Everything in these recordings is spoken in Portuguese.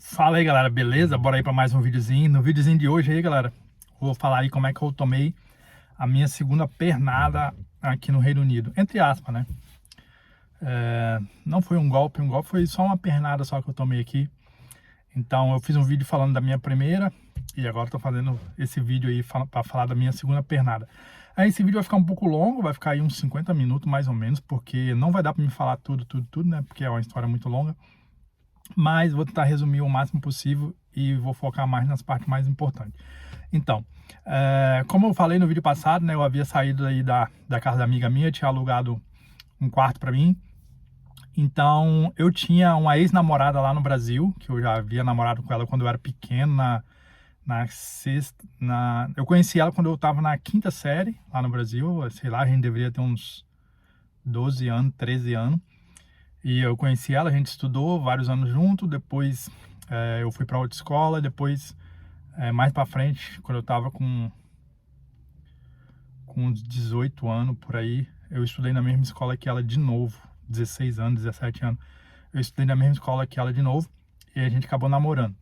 Fala aí, galera, beleza? Bora aí para mais um videozinho. No videozinho de hoje aí, galera, vou falar aí como é que eu tomei a minha segunda pernada aqui no Reino Unido. Entre aspas, né? Não foi um golpe foi só uma pernada só que eu tomei aqui. Então eu fiz um vídeo falando da minha primeira e agora eu tô fazendo esse vídeo aí para falar da minha segunda pernada. Aí esse vídeo vai ficar um pouco longo, vai ficar aí uns 50 minutos mais ou menos, porque não vai dar para me falar tudo, né? Porque é uma história muito longa. Mas vou tentar resumir o máximo possível e vou focar mais nas partes mais importantes. Então, como eu falei no vídeo passado, né, eu havia saído aí da casa da amiga minha, tinha alugado um quarto para mim. Então, eu tinha uma ex-namorada lá no Brasil, que eu já havia namorado com ela quando eu era pequeno, na sexta, eu conheci ela quando eu estava na quinta série lá no Brasil, sei lá, a gente deveria ter uns 12 anos, 13 anos. E eu conheci ela, a gente estudou vários anos junto, depois eu fui para outra escola, depois mais para frente, quando eu estava com uns 18 anos por aí, eu estudei na mesma escola que ela de novo, 16 anos, 17 anos. Eu estudei na mesma escola que ela de novo e a gente acabou namorando.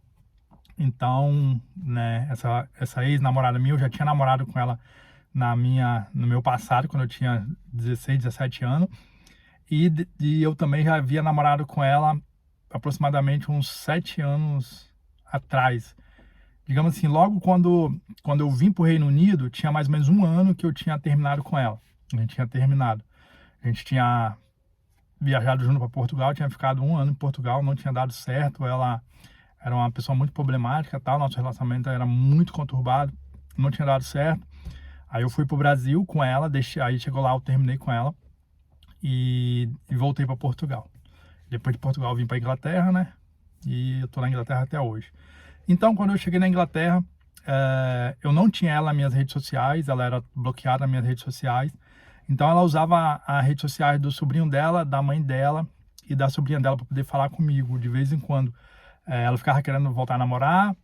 Então, né, essa ex-namorada minha, eu já tinha namorado com ela no meu passado, quando eu tinha 16, 17 anos. E eu também já havia namorado com ela aproximadamente uns 7 anos atrás. Digamos assim, logo quando eu vim para o Reino Unido, tinha mais ou menos um ano que eu tinha terminado com ela. A gente tinha terminado. A gente tinha viajado junto para Portugal, tinha ficado um ano em Portugal, não tinha dado certo. Ela era uma pessoa muito problemática, tal. Nosso relacionamento era muito conturbado, não tinha dado certo. Aí eu fui para o Brasil com ela, aí chegou lá, eu terminei com ela. E voltei para Portugal. Depois de Portugal eu vim para Inglaterra, né? E eu tô na Inglaterra até hoje. Então, quando eu cheguei na Inglaterra, eu não tinha ela nas minhas redes sociais, ela era bloqueada nas minhas redes sociais. Então, ela usava as redes sociais do sobrinho dela, da mãe dela e da sobrinha dela para poder falar comigo de vez em quando. Ela ficava querendo voltar a namorar,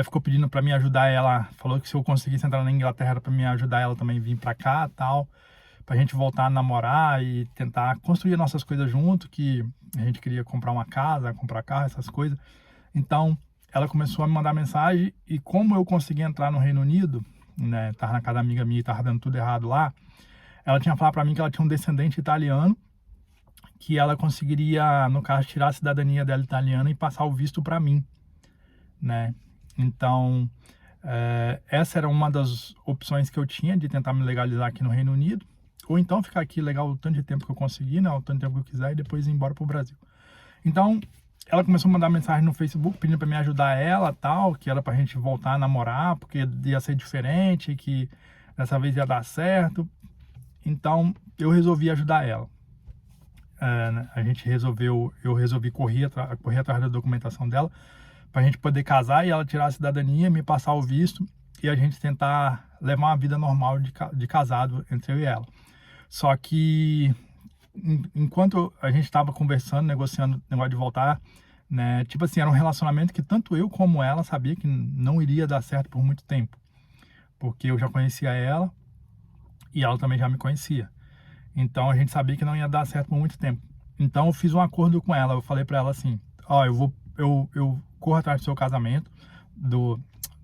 ficou pedindo para me ajudar ela, falou que se eu conseguisse entrar na Inglaterra para me ajudar ela também vir para cá, tal, pra gente voltar a namorar e tentar construir nossas coisas junto, que a gente queria comprar uma casa, comprar carro, essas coisas. Então, ela começou a me mandar mensagem e como eu consegui entrar no Reino Unido, né, tava na casa da amiga minha e tava dando tudo errado lá, ela tinha falado para mim que ela tinha um descendente italiano, que ela conseguiria, no caso, tirar a cidadania dela italiana e passar o visto para mim, né? Então, essa era uma das opções que eu tinha de tentar me legalizar aqui no Reino Unido, ou então ficar aqui legal o tanto de tempo que eu conseguir, né, o tanto de tempo que eu quiser e depois ir embora pro Brasil. Então, ela começou a mandar mensagem no Facebook pedindo para me ajudar ela, tal, que era pra gente voltar a namorar, porque ia ser diferente, que dessa vez ia dar certo. Então, eu resolvi ajudar ela. Né, eu resolvi correr atrás da documentação dela, pra gente poder casar e ela tirar a cidadania, me passar o visto e a gente tentar levar uma vida normal de casado entre eu e ela. Só que enquanto a gente estava conversando, negociando o negócio de voltar, né, tipo assim, era um relacionamento que tanto eu como ela sabia que não iria dar certo por muito tempo, porque eu já conhecia ela e ela também já me conhecia. Então a gente sabia que não ia dar certo por muito tempo. Então eu fiz um acordo com ela, eu falei para ela assim: ó, eu corro atrás do seu casamento,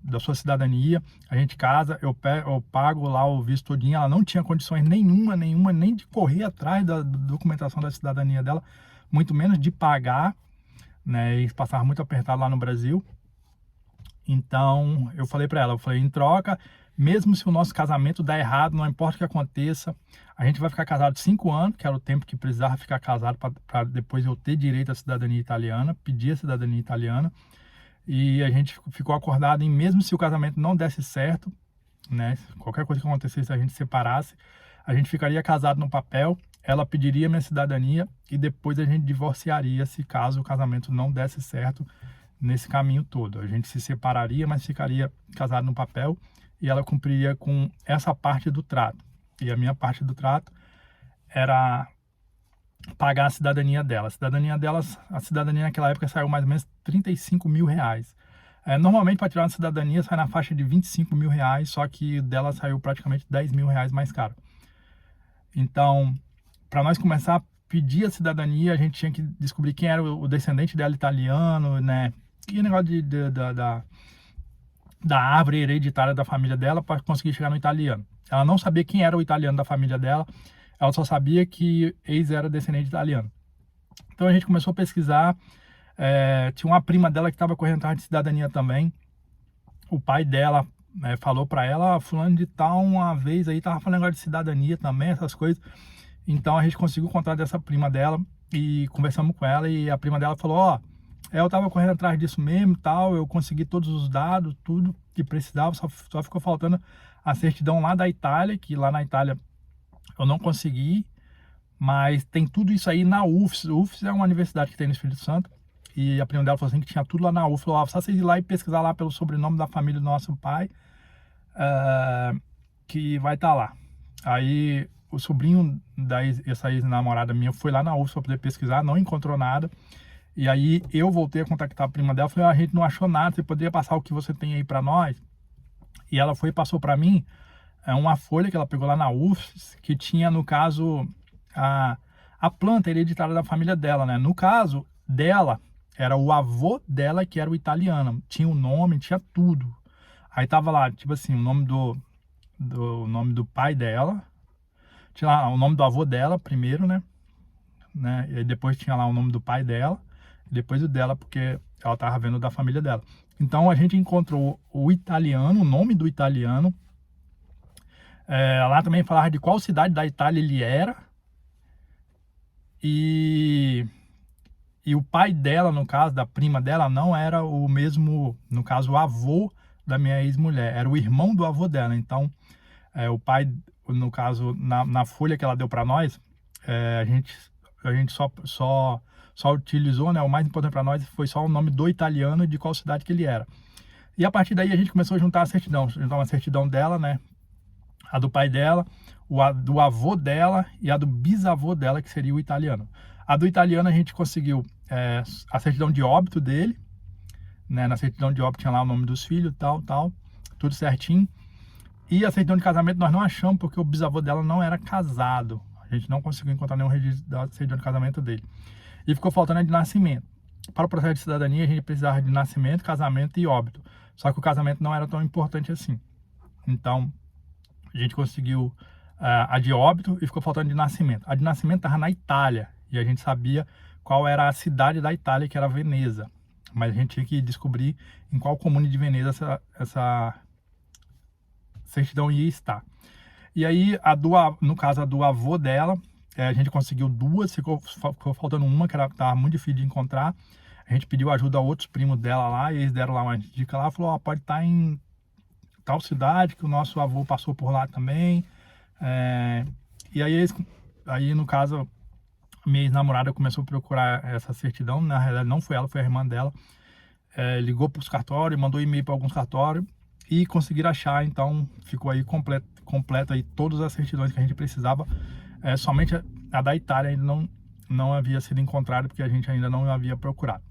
da sua cidadania, a gente casa, eu pago lá o visto todinho. Ela não tinha condições nenhuma, nem de correr atrás da documentação da cidadania dela, muito menos de pagar, né, e passava muito apertado lá no Brasil. Então eu falei para ela, em troca, mesmo se o nosso casamento der errado, não importa o que aconteça, a gente vai ficar casado 5 anos, que era o tempo que precisava ficar casado para depois eu ter direito à cidadania italiana, pedir a cidadania italiana. E a gente ficou acordado em, mesmo se o casamento não desse certo, né, qualquer coisa que acontecesse, a gente separasse, a gente ficaria casado no papel, ela pediria minha cidadania e depois a gente divorciaria se caso o casamento não desse certo nesse caminho todo. A gente se separaria, mas ficaria casado no papel e ela cumpriria com essa parte do trato. E a minha parte do trato era pagar a cidadania dela. A cidadania naquela época saiu mais ou menos 35 mil reais. Normalmente para tirar uma cidadania sai na faixa de 25 mil reais, só que dela saiu praticamente 10 mil reais mais caro. Então, para nós começar a pedir a cidadania, a gente tinha que descobrir quem era o descendente dela italiano, né? e negócio da árvore hereditária da família dela para conseguir chegar no italiano. Ela não sabia quem era o italiano da família dela, ela só sabia que ex era descendente de italiano. Então a gente começou a pesquisar, tinha uma prima dela que estava correndo atrás de cidadania também. O pai dela falou para ela, fulano de tal, uma vez aí tava falando negócio de cidadania também, essas coisas. Então a gente conseguiu o contato dessa prima dela e conversamos com ela e a prima dela falou, ó, eu tava correndo atrás disso mesmo e tal, eu consegui todos os dados, tudo que precisava, só ficou faltando a certidão lá da Itália, que lá na Itália eu não consegui, mas tem tudo isso aí na UFS. O UFS é uma universidade que tem no Espírito Santo, e a prima dela falou assim que tinha tudo lá na UFS. Falou, só vocês ir lá e pesquisar lá pelo sobrenome da família do nosso pai, que vai estar lá. Aí o sobrinho dessa ex-namorada minha foi lá na UFS para poder pesquisar, não encontrou nada. E aí eu voltei a contactar a prima dela, falei, a gente não achou nada, você poderia passar o que você tem aí para nós? E ela foi e passou para mim uma folha que ela pegou lá na UFS, que tinha, no caso, a planta hereditária da família dela, né? No caso dela, era o avô dela que era o italiano, tinha o nome, tinha tudo. Aí tava lá, tipo assim, o nome nome do pai dela, tinha lá o nome do avô dela primeiro, né? E depois tinha lá o nome do pai dela, e depois o dela, porque ela tava vendo da família dela. Então a gente encontrou o italiano, o nome do italiano. Lá também falava de qual cidade da Itália ele era. E o pai dela, no caso, da prima dela, não era o mesmo, no caso, o avô da minha ex-mulher, era o irmão do avô dela. Então, o pai, no caso, na folha que ela deu para nós, a gente só utilizou, né? O mais importante para nós foi só o nome do italiano e de qual cidade que ele era. E a partir daí a gente começou a juntar a certidão, juntar uma certidão dela, né? A do pai dela, do avô dela e a do bisavô dela, que seria o italiano. A do italiano a gente conseguiu a certidão de óbito dele, né? Na certidão de óbito tinha lá o nome dos filhos, tal, tudo certinho. E a certidão de casamento nós não achamos, porque o bisavô dela não era casado. A gente não conseguiu encontrar nenhum registro da certidão de casamento dele. E ficou faltando a de nascimento. Para o processo de cidadania a gente precisava de nascimento, casamento e óbito. Só que o casamento não era tão importante assim. Então a gente conseguiu a de óbito e ficou faltando de nascimento. A de nascimento estava na Itália e a gente sabia qual era a cidade da Itália, que era Veneza. Mas a gente tinha que descobrir em qual comune de Veneza essa certidão ia estar. E aí, no caso, a do avô dela, a gente conseguiu duas, ficou faltando uma, que estava muito difícil de encontrar. A gente pediu ajuda a outros primos dela lá, e eles deram lá uma dica lá, falou, pode estar em tal cidade, que o nosso avô passou por lá também. E aí, no caso, minha ex-namorada começou a procurar essa certidão. Na realidade não foi ela, foi a irmã dela. Ligou para os cartórios, mandou e-mail para alguns cartórios e conseguiram achar. Então ficou aí completa aí todas as certidões que a gente precisava. Somente a da Itália ainda não havia sido encontrada, porque a gente ainda não havia procurado.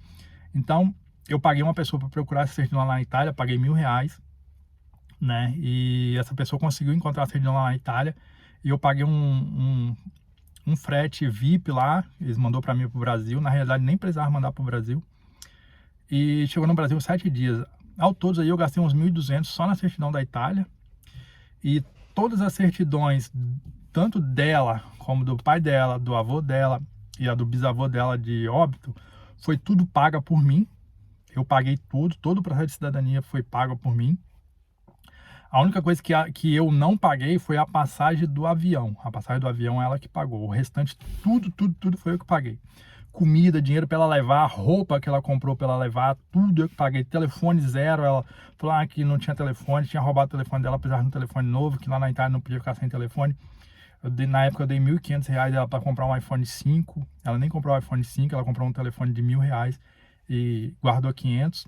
Então eu paguei uma pessoa para procurar essa certidão lá na Itália, paguei R$1.000, né? E essa pessoa conseguiu encontrar a certidão lá na Itália, e eu paguei um frete VIP lá, eles mandou para mim para o Brasil. Na realidade nem precisava mandar para o Brasil, e chegou no Brasil 7 dias. Ao todo aí eu gastei uns 1.200 só na certidão da Itália, e todas as certidões, tanto dela como do pai dela, do avô dela e a do bisavô dela de óbito, foi tudo paga por mim. Eu paguei tudo, todo o processo de cidadania foi pago por mim. A única coisa que eu não paguei foi a passagem do avião. A passagem do avião ela que pagou. O restante, tudo foi eu que paguei. Comida, dinheiro para ela levar, roupa que ela comprou para ela levar, tudo eu que paguei. Telefone zero, ela falou que não tinha telefone, tinha roubado o telefone dela, precisava de um telefone novo, que lá na Itália não podia ficar sem telefone. Na época eu dei R$1.500 ela para comprar um iPhone 5. Ela nem comprou o iPhone 5, ela comprou um telefone de R$1.000 e guardou 500.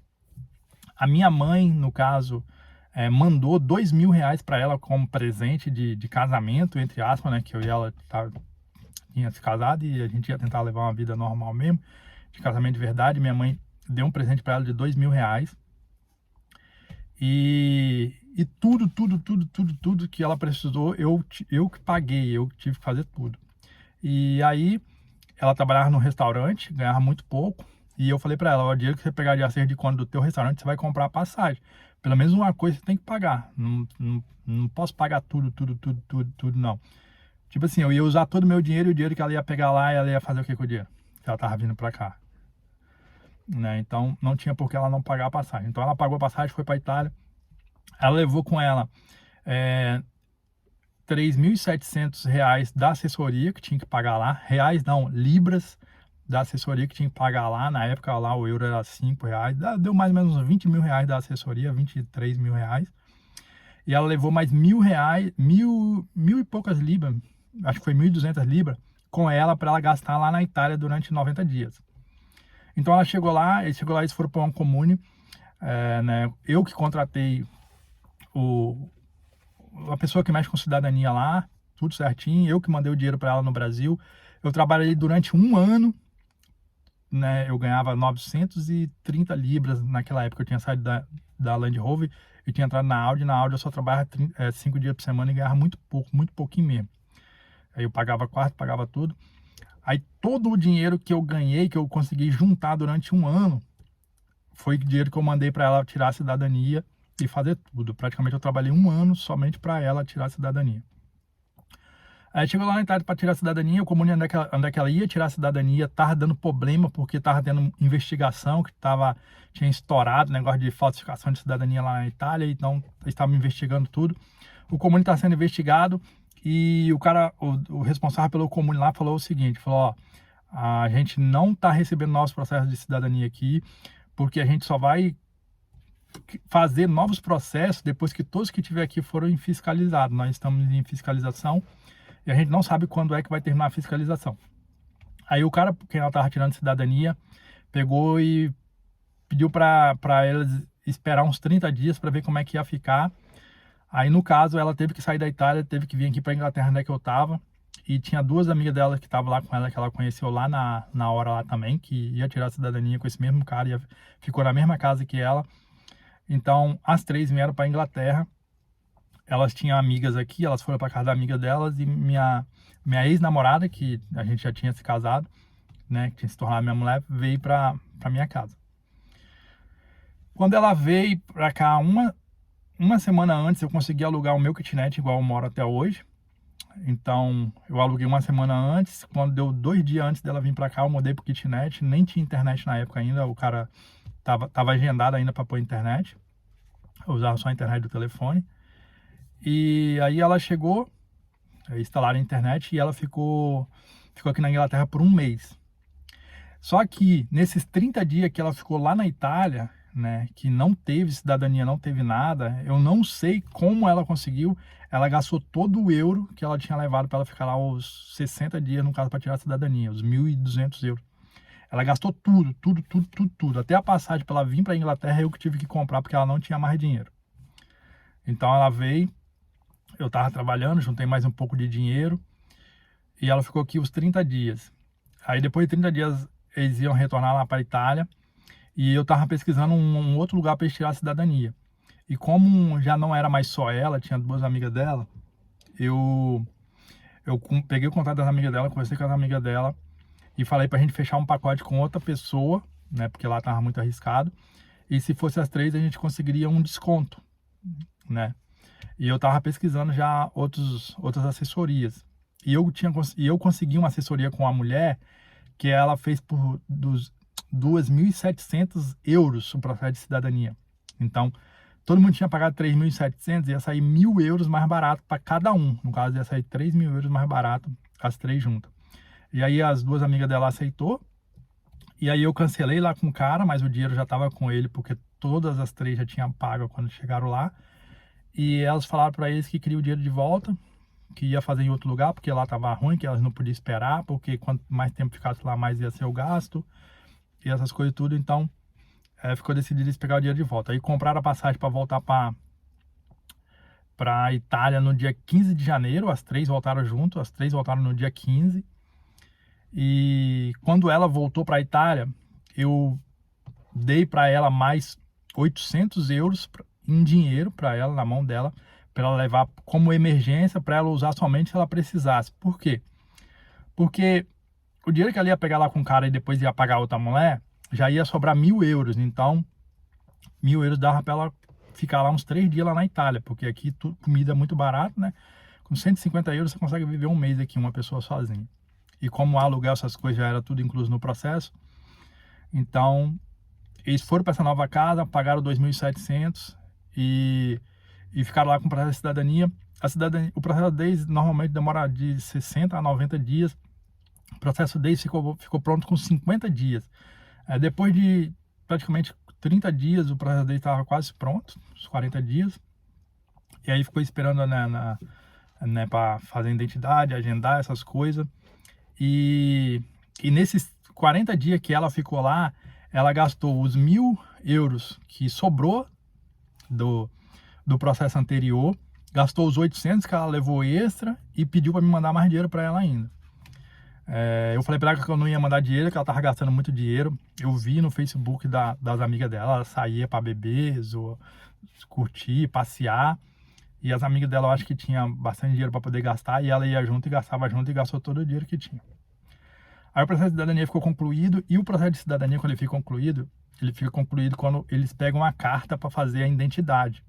A minha mãe, no caso, mandou R$2.000 para ela como presente de casamento, entre aspas, né? Que eu e ela tinha se casado e a gente ia tentar levar uma vida normal mesmo, de casamento de verdade. Minha mãe deu um presente para ela de R$2.000. E tudo que ela precisou, eu que paguei, eu tive que fazer tudo. E aí, ela trabalhava no restaurante, ganhava muito pouco. E eu falei para ela, o dinheiro que você pegar de acerto de conta do teu restaurante, você vai comprar a passagem. Pelo menos uma coisa você tem que pagar. Não posso pagar tudo, não. Tipo assim, eu ia usar todo o meu dinheiro e o dinheiro que ela ia pegar lá, ela ia fazer o que com o dinheiro? Se ela tava vindo para cá. Né? Então, não tinha por que ela não pagar a passagem. Então, ela pagou a passagem, foi para Itália. Ela levou com ela R$ 3.700 da assessoria que tinha que pagar lá. Reais não, libras da assessoria que tinha que pagar lá. Na época lá o euro era R$ 5. Deu mais ou menos uns R$ 20 mil da assessoria, R$ 23 mil. E ela levou mais R$ 1.000, mil e poucas libras, acho que foi 1.200 libras, com ela para ela gastar lá na Itália durante 90 dias. Então ela chegou lá, eles foram para um comune, né? Eu que contratei a pessoa que mexe com cidadania lá, tudo certinho, eu que mandei o dinheiro para ela no Brasil. Eu trabalhei durante um ano, né? Eu ganhava 930 libras naquela época. Eu tinha saído da Land Rover e tinha entrado na Audi. Na Audi eu só trabalhava 5 dias por semana e ganhava muito pouco, muito pouquinho mesmo. Aí eu pagava quarto, pagava tudo. Aí todo o dinheiro que eu ganhei, que eu consegui juntar durante um ano, foi dinheiro que eu mandei para ela tirar a cidadania e fazer tudo. Praticamente eu trabalhei um ano somente para ela tirar a cidadania. Aí chegou lá na Itália para tirar a cidadania, o comune onde é que ela ia tirar a cidadania tava dando problema porque tava tendo investigação, que tinha estourado negócio de falsificação de cidadania lá na Itália, então eles estavam investigando tudo. O comune está sendo investigado e o responsável pelo comune lá falou o seguinte, falou, ó, a gente não está recebendo novos processos de cidadania aqui, porque a gente só vai fazer novos processos depois que todos que tiver aqui foram fiscalizados. Nós estamos em fiscalização e a gente não sabe quando é que vai terminar a fiscalização. Aí o cara, quem ela estava tirando cidadania, pegou e pediu para eles esperar uns 30 dias para ver como é que ia ficar. Aí no caso ela teve que sair da Itália, teve que vir aqui para Inglaterra, onde é que eu estava. E tinha duas amigas dela que estavam lá com ela, que ela conheceu lá na hora lá também, que ia tirar a cidadania com esse mesmo cara, ficou na mesma casa que ela. Então, as três vieram para a Inglaterra. Elas tinham amigas aqui, elas foram para casa da amiga delas e minha ex-namorada, que a gente já tinha se casado, né, que tinha se tornado minha mulher, veio para minha casa. Quando ela veio para cá, uma semana antes, eu consegui alugar o meu kitnet, igual eu moro até hoje. Então, eu aluguei uma semana antes. Quando deu 2 dias antes dela vir para cá, eu mudei pro kitnet. Nem tinha internet na época ainda, o cara tava agendado ainda para pôr internet. Eu usava só a internet do telefone. E aí ela chegou, instalaram a internet e ela ficou aqui na Inglaterra por um mês. Só que nesses 30 dias que ela ficou lá na Itália, né, que não teve cidadania, não teve nada, eu não sei como ela conseguiu. Ela gastou todo o euro que ela tinha levado para ela ficar lá os 60 dias, no caso, para tirar a cidadania, os 1.200 euros. Ela gastou tudo. Até a passagem para ela vir para a Inglaterra eu que tive que comprar porque ela não tinha mais dinheiro. Então ela veio, eu estava trabalhando, juntei mais um pouco de dinheiro e ela ficou aqui os 30 dias. Aí depois de 30 dias eles iam retornar lá para a Itália e eu estava pesquisando um outro lugar para eles tirar a cidadania. E como já não era mais só ela, tinha duas amigas dela, eu peguei o contato das amigas dela, conversei com as amigas dela e falei pra gente fechar um pacote com outra pessoa, né, porque lá tava muito arriscado. E se fosse as três, a gente conseguiria um desconto, né? E eu tava pesquisando já outras assessorias. E eu consegui uma assessoria com uma mulher que ela fez por 2.700 euros o processo de cidadania. Então, todo mundo tinha pagado 3.700, ia sair 1.000 euros mais barato para cada um. No caso, ia sair 3.000 euros mais barato, as três juntas. E aí as duas amigas dela aceitou. E aí eu cancelei lá com o cara, mas o dinheiro já estava com ele, porque todas as três já tinham pago quando chegaram lá. E elas falaram para eles que queriam o dinheiro de volta, que ia fazer em outro lugar, porque lá estava ruim, que elas não podiam esperar, porque quanto mais tempo ficasse lá, mais ia ser o gasto. E essas coisas tudo, então ficou decidido eles pegar o dinheiro de volta. Aí compraram a passagem para voltar para a Itália no dia 15 de janeiro, as três voltaram junto, as três voltaram no dia 15. E quando ela voltou para a Itália, eu dei para ela mais 800 euros em dinheiro para ela, na mão dela, para ela levar como emergência, para ela usar somente se ela precisasse. Por quê? Porque o dinheiro que ela ia pegar lá com o cara e depois ia pagar outra mulher, já ia sobrar 1.000 euros. Então, 1.000 euros dava para ela ficar lá uns 3 dias lá na Itália, porque aqui comida é muito barato, né? Com 150 euros você consegue viver um mês aqui, uma pessoa sozinha. E como aluguel, essas coisas já era tudo incluso no processo, então eles foram para essa nova casa, pagaram 2.700 e ficaram lá com o processo de cidadania. O processo deles normalmente demora de 60 a 90 dias. O processo deles ficou pronto com 50 dias. Depois de praticamente 30 dias, o processo deles estava quase pronto, uns 40 dias. E aí ficou esperando para fazer identidade, agendar essas coisas. E nesses 40 dias que ela ficou lá, ela gastou os 1.000 euros que sobrou do processo anterior, gastou os 800 que ela levou extra e pediu para me mandar mais dinheiro para ela ainda. Eu falei para ela que eu não ia mandar dinheiro, que ela estava gastando muito dinheiro. Eu vi no Facebook das amigas dela, ela saía para beber, curtir, passear. E as amigas dela, eu acho que tinha bastante dinheiro para poder gastar, e ela ia junto e gastava junto e gastou todo o dinheiro que tinha. Aí o processo de cidadania ficou concluído, e o processo de cidadania, quando ele fica concluído quando eles pegam a carta para fazer a identidade.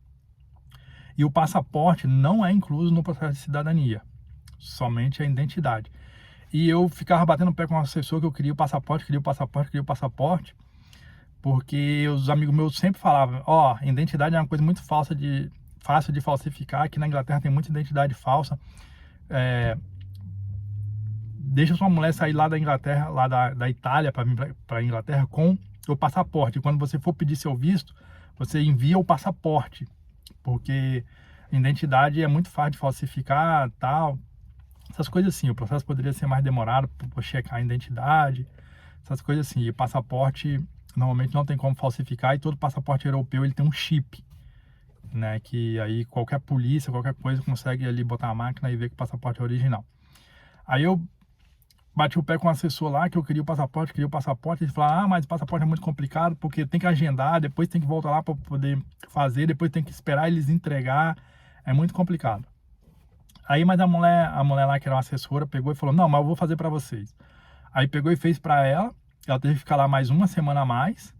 E o passaporte não é incluso no processo de cidadania, somente a identidade. E eu ficava batendo o pé com o assessor que eu queria o passaporte, porque os amigos meus sempre falavam, identidade é uma coisa muito fácil de falsificar. Aqui na Inglaterra tem muita identidade falsa. Deixa sua mulher sair lá da Inglaterra, lá da Itália para a Inglaterra com o passaporte. Quando você for pedir seu visto, você envia o passaporte, porque identidade é muito fácil de falsificar, tal. Essas coisas assim. O processo poderia ser mais demorado por checar a identidade, essas coisas assim. E o passaporte normalmente não tem como falsificar, e todo passaporte europeu ele tem um chip, né, que aí qualquer polícia, qualquer coisa consegue ali botar a máquina e ver que o passaporte é original. Aí eu bati o pé com o assessor lá que eu queria o passaporte, ele falou, mas o passaporte é muito complicado, porque tem que agendar, depois tem que voltar lá para poder fazer, depois tem que esperar eles entregar, é muito complicado. Aí, mas a mulher lá, que era uma assessora, pegou e falou, não, mas eu vou fazer para vocês. Aí pegou e fez para ela teve que ficar lá mais uma semana a mais,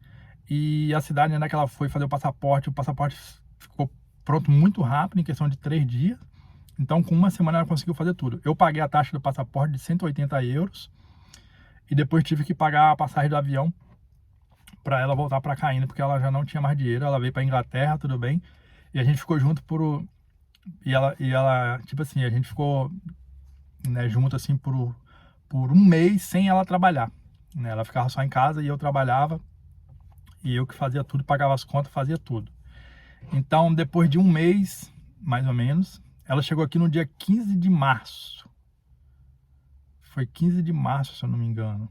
e a cidade, ainda que ela foi fazer o passaporte ficou pronto muito rápido, em questão de 3 dias. Então, com uma semana ela conseguiu fazer tudo. Eu paguei a taxa do passaporte de 180 euros e depois tive que pagar a passagem do avião para ela voltar para cá ainda, porque ela já não tinha mais dinheiro. Ela veio para Inglaterra, tudo bem, e a gente ficou junto e ela tipo assim, a gente ficou, né, junto assim por um mês sem ela trabalhar, né? Ela ficava só em casa e eu trabalhava, e eu que fazia tudo, pagava as contas, fazia tudo. Então, depois de um mês, mais ou menos, ela chegou aqui no dia 15 de março. Foi 15 de março, se eu não me engano.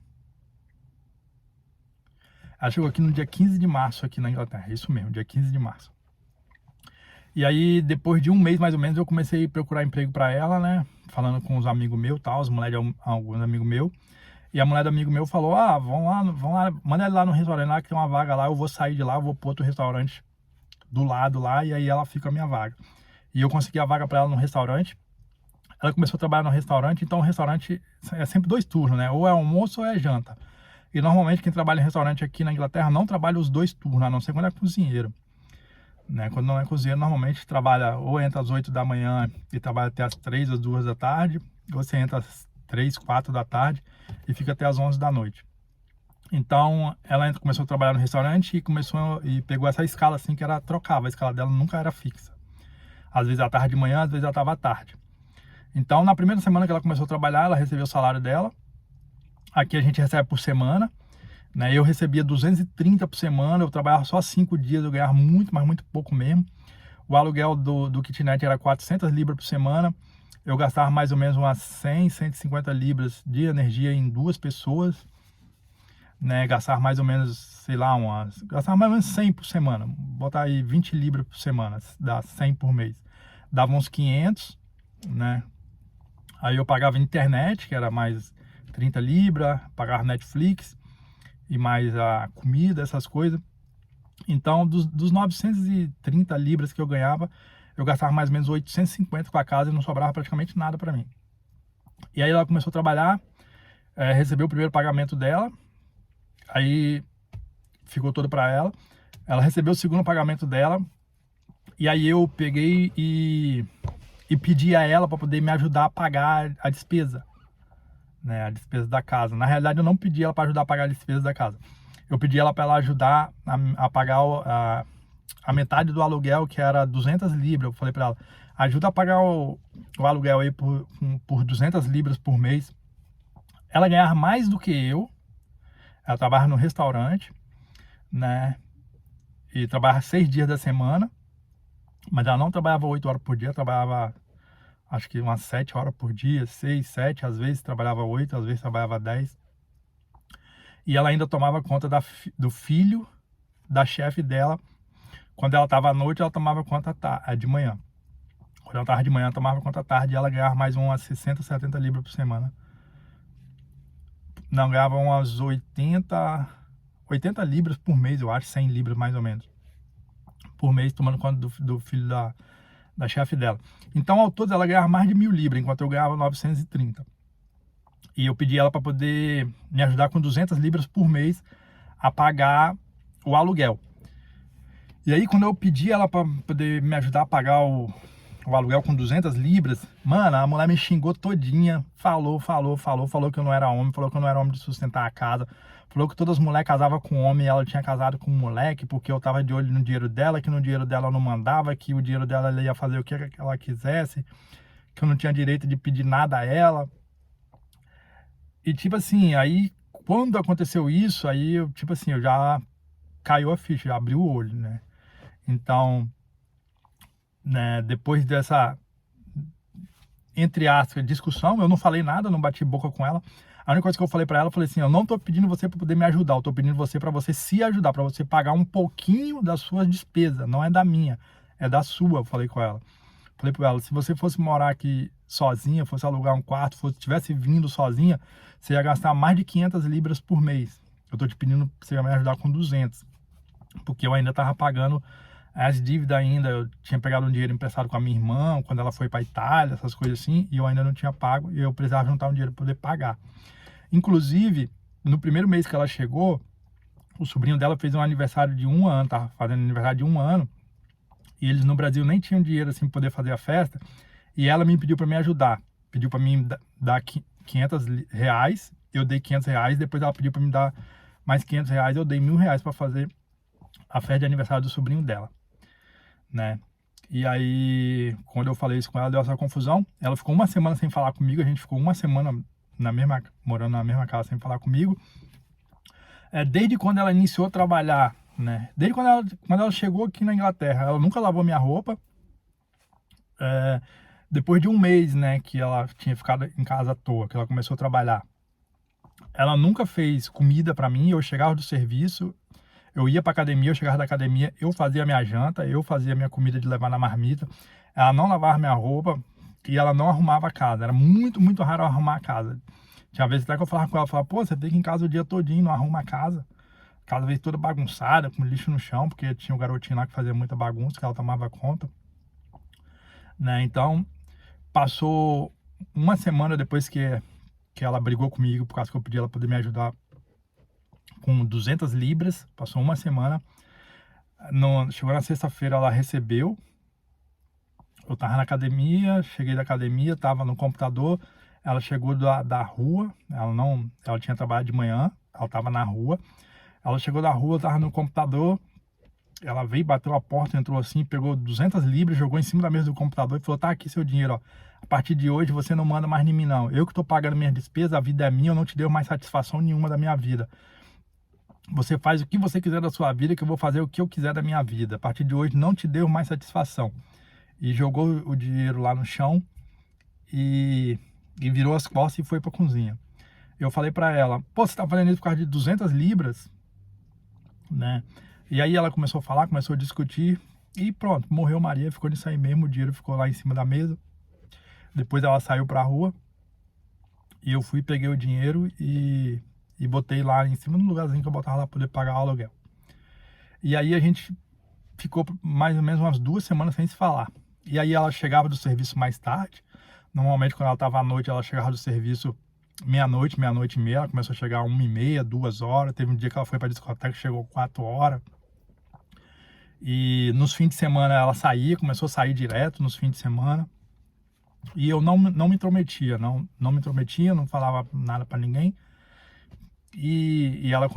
Ela chegou aqui no dia 15 de março, aqui na Inglaterra. Isso mesmo, dia 15 de março. E aí, depois de um mês, mais ou menos, eu comecei a procurar emprego para ela, né? Falando com os amigos meus, tal, as mulheres de alguns amigos meus. E a mulher do amigo meu falou, vão lá, manda ele lá no restaurante lá, que tem uma vaga lá, eu vou sair de lá, eu vou pro outro restaurante do lado lá, e aí ela fica a minha vaga. E eu consegui a vaga para ela no restaurante. Ela começou a trabalhar no restaurante, então o restaurante é sempre 2 turnos, né? Ou é almoço ou é janta. E normalmente quem trabalha em restaurante aqui na Inglaterra não trabalha os 2 turnos, a não ser quando é cozinheiro, né? Quando não é cozinheiro, normalmente trabalha ou entra às 8 da manhã e trabalha até às 3, às 2 da tarde, ou você entra às 3, 4 da tarde e fica até às 11 da noite. Então ela começou a trabalhar no restaurante e pegou essa escala assim, que ela trocava, a escala dela nunca era fixa. Às vezes à tarde de manhã, às vezes ela estava à tarde. Então, na primeira semana que ela começou a trabalhar, ela recebeu o salário dela. Aqui a gente recebe por semana, né? Eu recebia 230 por semana, eu trabalhava só 5 dias, eu ganhava muito, mas muito pouco mesmo. O aluguel do kitnet era 400 libras por semana. Eu gastava mais ou menos umas 100, 150 libras de energia em 2 pessoas, né? Gastava mais ou menos, sei lá, gastava mais ou menos 100 por semana. Botar aí 20 libras por semana, dá 100 por mês. Dava uns 500, né? Aí eu pagava internet, que era mais 30 libras, pagava Netflix e mais a comida, essas coisas. Então, dos 930 libras que eu ganhava, eu gastava mais ou menos 850 com a casa e não sobrava praticamente nada para mim. E aí ela começou a trabalhar, recebeu o primeiro pagamento dela, aí ficou todo para ela. Ela recebeu o segundo pagamento dela. E aí eu peguei e pedi a ela para poder me ajudar a pagar a despesa, né? A despesa da casa. Na realidade, eu não pedi ela para ajudar a pagar a despesa da casa. Eu pedi ela para ela ajudar a pagar a metade do aluguel, que era 200 libras. Eu falei para ela, ajuda a pagar o aluguel aí por 200 libras por mês. Ela ganhava mais do que eu. Ela trabalha no restaurante, né? E trabalha 6 dias da semana. Mas ela não trabalhava 8 horas por dia, trabalhava acho que umas 7 horas por dia, 6, 7, às vezes trabalhava 8, às vezes trabalhava 10. E ela ainda tomava conta do filho da chefe dela. Quando ela estava à noite, ela tomava conta de manhã. Quando ela estava de manhã, ela tomava conta à tarde, e ela ganhava mais umas 60, 70 libras por semana. Não, ganhava umas 80 libras por mês, eu acho, 100 libras mais ou menos. Por mês, tomando conta do filho da chefe dela. Então, ao todo, ela ganhava mais de 1.000 libras, enquanto eu ganhava 930. E eu pedi ela para poder me ajudar com 200 libras por mês a pagar o aluguel. E aí, quando eu pedi ela para poder me ajudar a pagar o aluguel com 200 libras, mano, a mulher me xingou todinha, falou que eu não era homem, falou que eu não era homem de sustentar a casa, falou que todas as mulheres casavam com homem e ela tinha casado com um moleque, porque eu tava de olho no dinheiro dela, que no dinheiro dela eu não mandava, que o dinheiro dela ela ia fazer o que ela quisesse, que eu não tinha direito de pedir nada a ela. E tipo assim, aí quando aconteceu isso, aí eu, tipo assim, eu já caiu a ficha, já abriu o olho, né? Então, né, depois dessa, entre aspas, discussão, eu não falei nada, não bati boca com ela. A única coisa que eu falei pra ela, eu falei assim, eu não tô pedindo você para poder me ajudar, eu tô pedindo você para você se ajudar, para você pagar um pouquinho das suas despesas, não é da minha, é da sua, eu falei com ela. Falei pra ela, se você fosse morar aqui sozinha, fosse alugar um quarto, tivesse vindo sozinha, você ia gastar mais de 500 libras por mês. Eu tô te pedindo pra você me ajudar com 200, porque eu ainda tava pagando as dívidas ainda, eu tinha pegado um dinheiro emprestado com a minha irmã, quando ela foi para Itália, essas coisas assim, e eu ainda não tinha pago, e eu precisava juntar um dinheiro para poder pagar. Inclusive, no primeiro mês que ela chegou, o sobrinho dela fez um aniversário de 1 ano, tava fazendo aniversário de 1 ano, e eles no Brasil nem tinham dinheiro assim para poder fazer a festa, e ela me pediu para me ajudar, pediu para mim dar 500 reais, eu dei 500 reais, depois ela pediu para me dar mais 500 reais, eu dei 1.000 reais para fazer a festa de aniversário do sobrinho dela, né? E aí, quando eu falei isso com ela, deu essa confusão. Ela ficou 1 semana sem falar comigo, a gente ficou 1 semana morando na mesma casa sem falar comigo. Desde quando ela iniciou a trabalhar, né? Desde quando ela chegou aqui na Inglaterra, ela nunca lavou minha roupa. Depois de 1 mês, né, que ela tinha ficado em casa à toa, que ela começou a trabalhar, ela nunca fez comida para mim. Eu chegava do serviço, eu ia para academia, eu chegava da academia, eu fazia minha janta, eu fazia minha comida de levar na marmita. Ela não lavava minha roupa e ela não arrumava a casa. Era muito, muito raro eu arrumar a casa. Tinha vezes até que eu falava com ela, pô, você tem que ir em casa o dia todinho, não arruma a casa. A casa veio toda bagunçada, com lixo no chão, porque tinha um garotinho lá que fazia muita bagunça, que ela tomava conta, né? Então, passou 1 semana depois que ela brigou comigo, por causa que eu pedi ela poder me ajudar com 200 libras, passou 1 semana. Chegou na sexta-feira, ela recebeu. Eu tava na academia, cheguei da academia, tava no computador. Ela chegou da rua, ela tinha trabalhado de manhã, ela tava na rua. Ela chegou da rua, eu tava no computador. Ela veio, bateu a porta, entrou assim, pegou 200 libras, jogou em cima da mesa do computador e falou, tá aqui seu dinheiro, ó. A partir de hoje você não manda mais em mim, não. Eu que tô pagando minhas despesas, a vida é minha, eu não te deu mais satisfação nenhuma da minha vida. Você faz o que você quiser da sua vida, que eu vou fazer o que eu quiser da minha vida. A partir de hoje não te deu mais satisfação. E jogou o dinheiro lá no chão e virou as costas e foi pra cozinha. Eu falei pra ela, pô, você tá fazendo isso por causa de 200 libras? Né? E aí ela começou a falar, começou a discutir e pronto, morreu Maria, ficou nisso aí mesmo, o dinheiro ficou lá em cima da mesa. Depois ela saiu pra rua e eu fui, peguei o dinheiro e botei lá em cima do lugarzinho que eu botava lá para poder pagar o aluguel. E aí a gente ficou mais ou menos umas 2 semanas sem se falar. E aí ela chegava do serviço mais tarde. Normalmente quando ela estava à noite, ela chegava do serviço meia-noite, meia-noite e meia, ela começou a chegar 1h30, 2 horas, teve um dia que ela foi pra discoteca, chegou 4 horas, e nos fins de semana ela saía, começou a sair direto nos fins de semana, e eu não me intrometia, não me intrometia, não falava nada pra ninguém, e ela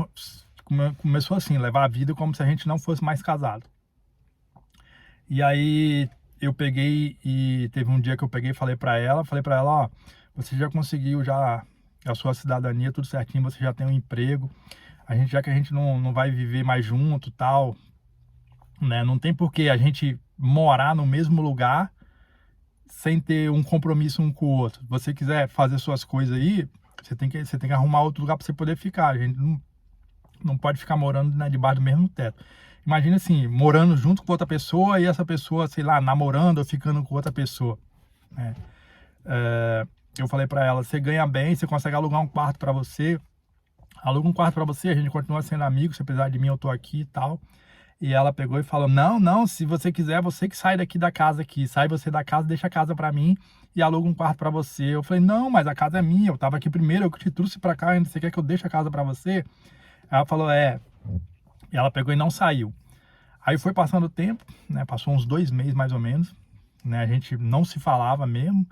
começou assim, levar a vida como se a gente não fosse mais casado. E aí eu peguei e teve um dia que eu peguei e falei pra ela, ó, você já conseguiu já a sua cidadania, tudo certinho, você já tem um emprego, já que a gente não vai viver mais junto, tal, né? Não tem por que a gente morar no mesmo lugar sem ter um compromisso um com o outro. Se você quiser fazer suas coisas aí, você tem que arrumar outro lugar para você poder ficar. A gente não pode ficar morando, né, debaixo do mesmo teto. Imagina assim, morando junto com outra pessoa e essa pessoa, sei lá, namorando ou ficando com outra pessoa, né? Eu falei pra ela, você ganha bem, você consegue alugar um quarto pra você, aluga um quarto pra você, a gente continua sendo amigo, se precisar de mim eu tô aqui e tal. E ela pegou e falou, não, se você quiser, você que sai daqui da casa aqui, sai você da casa, deixa a casa pra mim e aluga um quarto pra você. Eu falei, não, mas a casa é minha, eu tava aqui primeiro, eu que te trouxe pra cá, você quer que eu deixe a casa pra você? Ela falou, é. E ela pegou e não saiu. Aí foi passando o tempo, né? Passou uns 2 meses mais ou menos, né? A gente não se falava mesmo,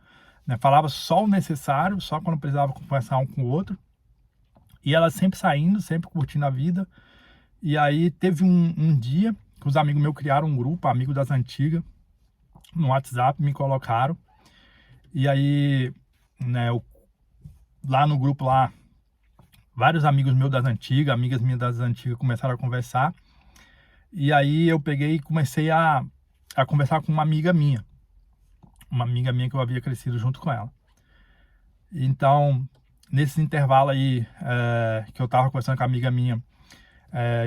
né? Falava só o necessário, só quando precisava conversar um com o outro. E ela sempre saindo, sempre curtindo a vida. E aí teve um dia que os amigos meus criaram um grupo, amigos das antigas, no WhatsApp, me colocaram. E aí, né, lá no grupo lá, vários amigos meus das antigas, amigas minhas das antigas começaram a conversar. E aí eu peguei e comecei a conversar com uma amiga minha que eu havia crescido junto com ela. Então, nesse intervalo aí que eu tava conversando com a amiga minha,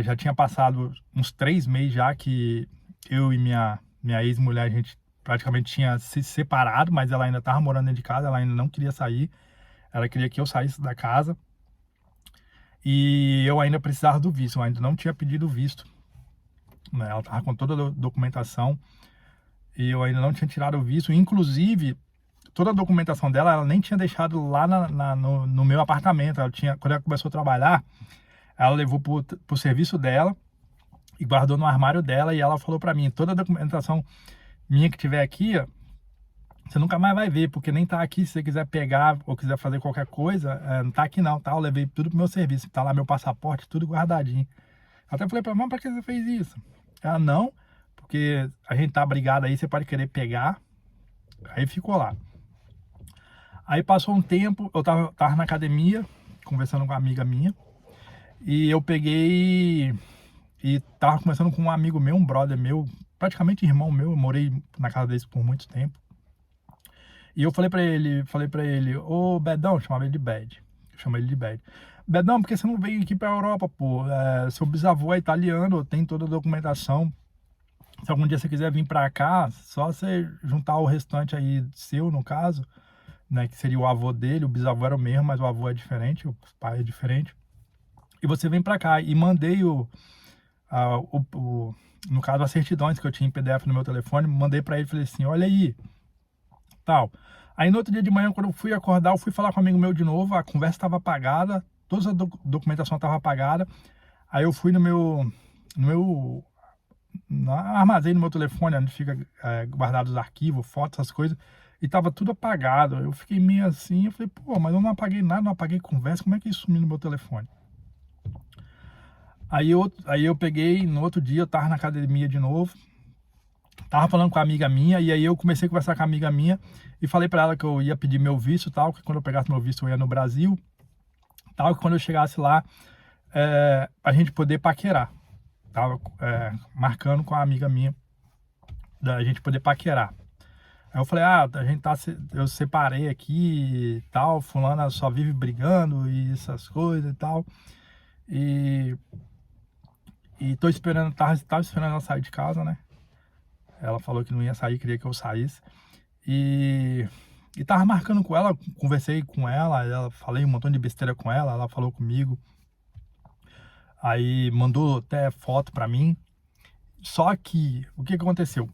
já tinha passado uns 3 meses já que eu e minha ex-mulher, a gente praticamente tinha se separado, mas ela ainda estava morando dentro de casa, ela ainda não queria sair, ela queria que eu saísse da casa. E eu ainda precisava do visto, eu ainda não tinha pedido visto, né? Ela estava com toda a documentação e eu ainda não tinha tirado o visto. Inclusive, toda a documentação dela, ela nem tinha deixado lá no meu apartamento. Quando ela começou a trabalhar, ela levou pro serviço dela e guardou no armário dela. E ela falou pra mim, toda a documentação minha que tiver aqui, ó, você nunca mais vai ver, porque nem tá aqui. Se você quiser pegar ou quiser fazer qualquer coisa, não tá aqui não, tá? Eu levei tudo pro meu serviço, tá lá meu passaporte, tudo guardadinho. Até falei pra ela, mas pra que você fez isso? Ela, não, porque a gente tá brigado aí, você pode querer pegar. Aí ficou lá. Aí passou um tempo, eu tava na academia, conversando com uma amiga minha, e eu peguei e tava conversando com um amigo meu, um brother meu, praticamente irmão meu, eu morei na casa dele por muito tempo. E eu falei pra ele, ô Bedão, chamava ele de Bed, Bedão, por que você não veio aqui pra Europa, pô? Seu bisavô é italiano, tem toda a documentação. Se algum dia você quiser vir pra cá, só você juntar o restante aí seu, no caso, né, que seria o avô dele, o bisavô era o mesmo, mas o avô é diferente, o pai é diferente. E você vem pra cá. E mandei no caso, as certidões que eu tinha em PDF no meu telefone, mandei pra ele, falei assim, olha aí, tal. Aí no outro dia de manhã, quando eu fui acordar, eu fui falar com um amigo meu de novo, a conversa estava apagada, toda a documentação estava apagada. Aí eu fui no armazém no meu telefone, onde fica guardado os arquivos, fotos, essas coisas, e tava tudo apagado. Eu fiquei meio assim, eu falei, pô, mas eu não apaguei nada, não apaguei conversa, como é que isso sumiu no meu telefone? Aí eu peguei, no outro dia eu tava na academia de novo, tava falando com a amiga minha, e aí eu comecei a conversar com a amiga minha, e falei pra ela que eu ia pedir meu visto e tal, que quando eu pegasse meu visto eu ia no Brasil, tal, que quando eu chegasse lá, a gente poder paquerar. Tava marcando com a amiga minha, da gente poder paquerar. Aí eu falei, eu separei aqui e tal, fulana só vive brigando e essas coisas e tal. E tô esperando, tava esperando ela sair de casa, né? Ela falou que não ia sair, queria que eu saísse. E tava marcando com ela, conversei com ela, falei um montão de besteira com ela, ela falou comigo. Aí mandou até foto pra mim. Só que, o que aconteceu?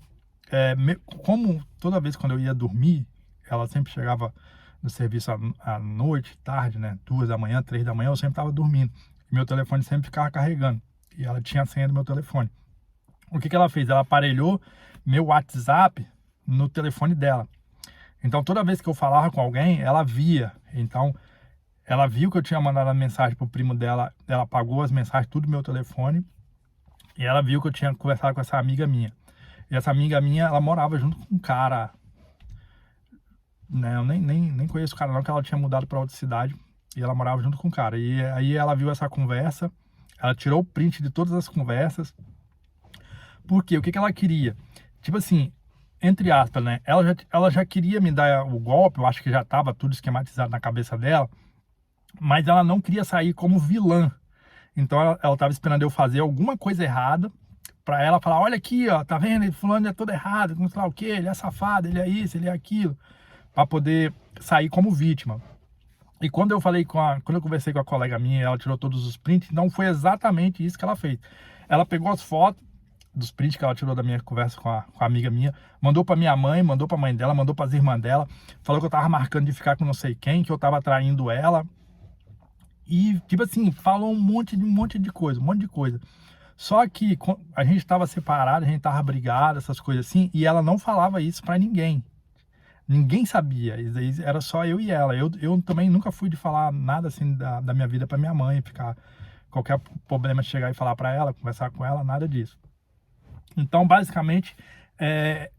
Como toda vez quando eu ia dormir, ela sempre chegava no serviço à noite, tarde, né? 2 da manhã, 3 da manhã, eu sempre estava dormindo. E meu telefone sempre ficava carregando. E ela tinha a senha do meu telefone. O que ela fez? Ela aparelhou meu WhatsApp no telefone dela. Então, toda vez que eu falava com alguém, ela via. Então, ela viu que eu tinha mandado a mensagem pro primo dela, ela apagou as mensagens, tudo no meu telefone. E ela viu que eu tinha conversado com essa amiga minha. E essa amiga minha, ela morava junto com um cara, né? Eu nem conheço o cara não, que ela tinha mudado para outra cidade. E ela morava junto com o cara. E aí ela viu essa conversa, ela tirou o print de todas as conversas. Por quê? O que ela queria? Tipo assim, entre aspas, né? Ela já queria me dar o golpe, eu acho que já estava tudo esquematizado na cabeça dela, mas ela não queria sair como vilã. Então ela estava esperando eu fazer alguma coisa errada para ela falar, olha aqui, ó, tá vendo? Ele fulano é todo errado, não sei lá o que, ele é safado, ele é isso, ele é aquilo, para poder sair como vítima. E quando eu conversei com a colega minha, ela tirou todos os prints, não foi exatamente isso que ela fez. Ela pegou as fotos dos prints que ela tirou da minha conversa com a amiga minha, mandou para minha mãe, mandou para a mãe dela, mandou para as irmãs dela, falou que eu tava marcando de ficar com não sei quem, que eu tava traindo ela. E, tipo assim, falou um monte de coisa, um monte de coisa. Só que a gente estava separado, a gente tava brigado, essas coisas assim, e ela não falava isso para ninguém. Ninguém sabia, era só eu e ela. Eu também nunca fui de falar nada assim da minha vida para minha mãe, ficar qualquer problema chegar e falar para ela, conversar com ela, nada disso. Então, basicamente,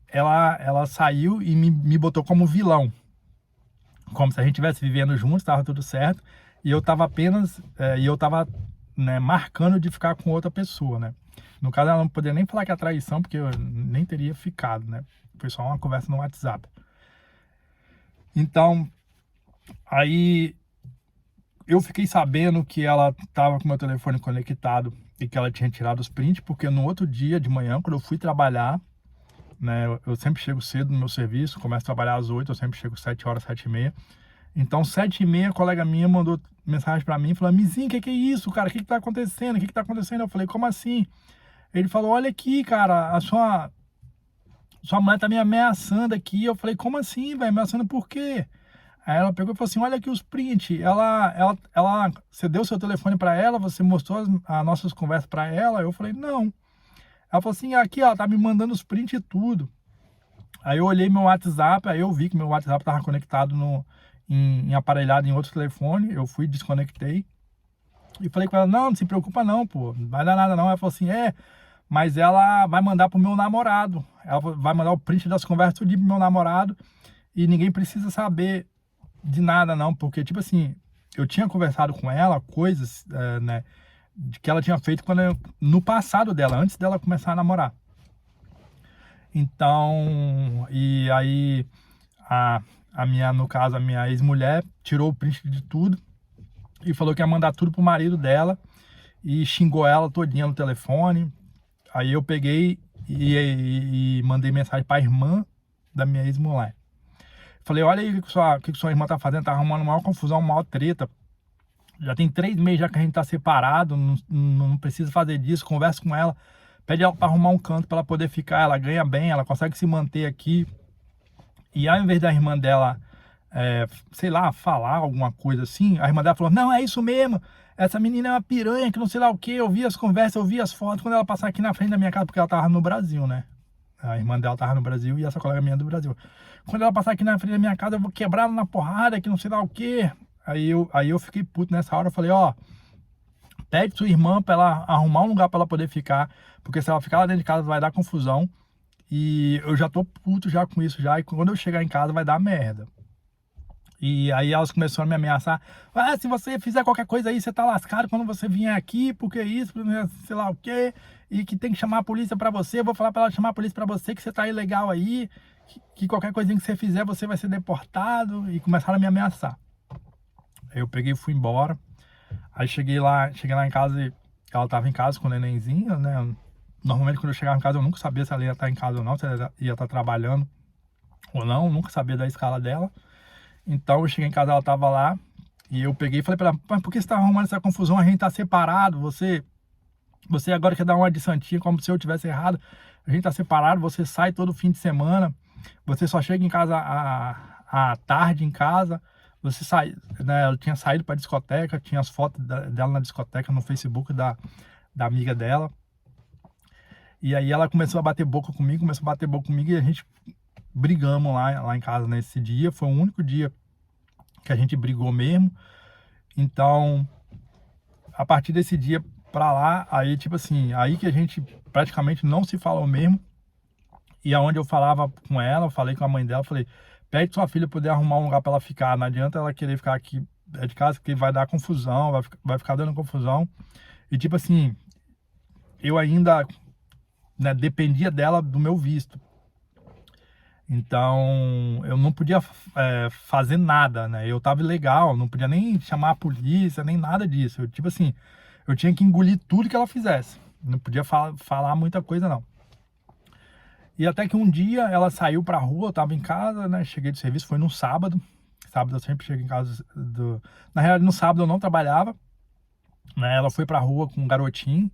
ela saiu e me botou como vilão. Como se a gente estivesse vivendo juntos, estava tudo certo. E eu estava apenas, né, marcando de ficar com outra pessoa, né? No caso, ela não poderia nem falar que é traição, porque eu nem teria ficado, né? Foi só uma conversa no WhatsApp. Então, aí eu fiquei sabendo que ela estava com meu telefone conectado e que ela tinha tirado os prints, porque no outro dia de manhã, quando eu fui trabalhar, né, eu sempre chego cedo no meu serviço, começo a trabalhar às 8, eu sempre chego 7 horas, 7h30. Então, 7h30, a colega minha mandou mensagem para mim, falando, Mizinho, que é isso, cara? O que tá acontecendo? O que tá acontecendo? Eu falei, como assim? Ele falou, olha aqui, cara, a sua mãe tá me ameaçando aqui. Eu falei, como assim, velho? Ameaçando por quê? Aí ela pegou e falou assim, olha aqui os prints. Você deu seu telefone para ela, você mostrou as nossas conversas para ela? Eu falei, não. Ela falou assim, aqui, ó, tá me mandando os prints e tudo. Aí eu olhei meu WhatsApp, aí eu vi que meu WhatsApp tava conectado aparelhado em outro telefone. Eu fui, desconectei. E falei com ela, não se preocupa não, pô, não vai dar nada não. Ela falou assim, mas ela vai mandar pro meu namorado. Ela vai mandar o print das conversas tudo pro meu namorado e ninguém precisa saber de nada não, porque tipo assim, eu tinha conversado com ela coisas, né, que ela tinha feito no passado dela, antes dela começar a namorar. Então, e aí no caso, a minha ex-mulher tirou o print de tudo e falou que ia mandar tudo pro marido dela e xingou ela todinha no telefone. Aí eu peguei e mandei mensagem para a irmã da minha ex-mulher. Falei, olha aí o que sua irmã tá fazendo, tá arrumando maior confusão, maior treta. Já tem 3 meses já que a gente tá separado, não precisa fazer disso, conversa com ela, pede ela para arrumar um canto para ela poder ficar, ela ganha bem, ela consegue se manter aqui. E ao invés da irmã dela, sei lá, falar alguma coisa assim, a irmã dela falou, não, é isso mesmo, essa menina é uma piranha, que não sei lá o que, eu vi as conversas, eu vi as fotos, quando ela passar aqui na frente da minha casa, porque ela tava no Brasil, né? A irmã dela tava no Brasil e essa colega minha do Brasil. Quando ela passar aqui na frente da minha casa, eu vou quebrar ela na porrada, que não sei lá o que. Aí eu fiquei puto nessa hora, eu falei, ó, pede sua irmã pra ela arrumar um lugar pra ela poder ficar, porque se ela ficar lá dentro de casa vai dar confusão. E eu já tô puto já com isso já, e quando eu chegar em casa vai dar merda. E aí elas começaram a me ameaçar, se você fizer qualquer coisa aí, você tá lascado quando você vier aqui, porque isso, sei lá o quê, e que tem que chamar a polícia pra você, eu vou falar pra ela chamar a polícia pra você, que você tá ilegal aí, que qualquer coisinha que você fizer, você vai ser deportado, e começaram a me ameaçar. Aí eu peguei e fui embora, aí cheguei lá em casa, e ela tava em casa com o nenenzinho, né? Normalmente quando eu chegava em casa eu nunca sabia se ela ia estar em casa ou não, se ela ia estar trabalhando ou não, nunca sabia da escala dela. Então eu cheguei em casa, ela tava lá, e eu peguei e falei pra ela, mas por que você tá arrumando essa confusão? A gente tá separado, você agora quer dar uma de santinha, como se eu tivesse errado. A gente tá separado, você sai todo fim de semana, você só chega em casa à tarde em casa, você sai, né, ela tinha saído para discoteca, tinha as fotos dela na discoteca no Facebook da amiga dela. E aí ela começou a bater boca comigo, e a gente brigamos lá em casa nesse dia. Foi o único dia que a gente brigou mesmo. Então, a partir desse dia pra lá, aí tipo assim, aí que a gente praticamente não se falou mesmo. E aonde eu falava com ela, eu falei com a mãe dela, falei, pede sua filha poder arrumar um lugar pra ela ficar, não adianta ela querer ficar aqui de casa, que vai dar confusão, vai ficar dando confusão. E tipo assim, eu ainda, né, dependia dela do meu visto. Então, eu não podia fazer nada, né? Eu tava ilegal, não podia nem chamar a polícia, nem nada disso. Eu, tipo assim, eu tinha que engolir tudo que ela fizesse. Não podia falar muita coisa, não. E até que um dia ela saiu pra rua, eu tava em casa, né? Cheguei do serviço, foi num sábado. Sábado eu sempre chego em casa Na realidade, no sábado eu não trabalhava, né? Ela foi pra rua com um garotinho.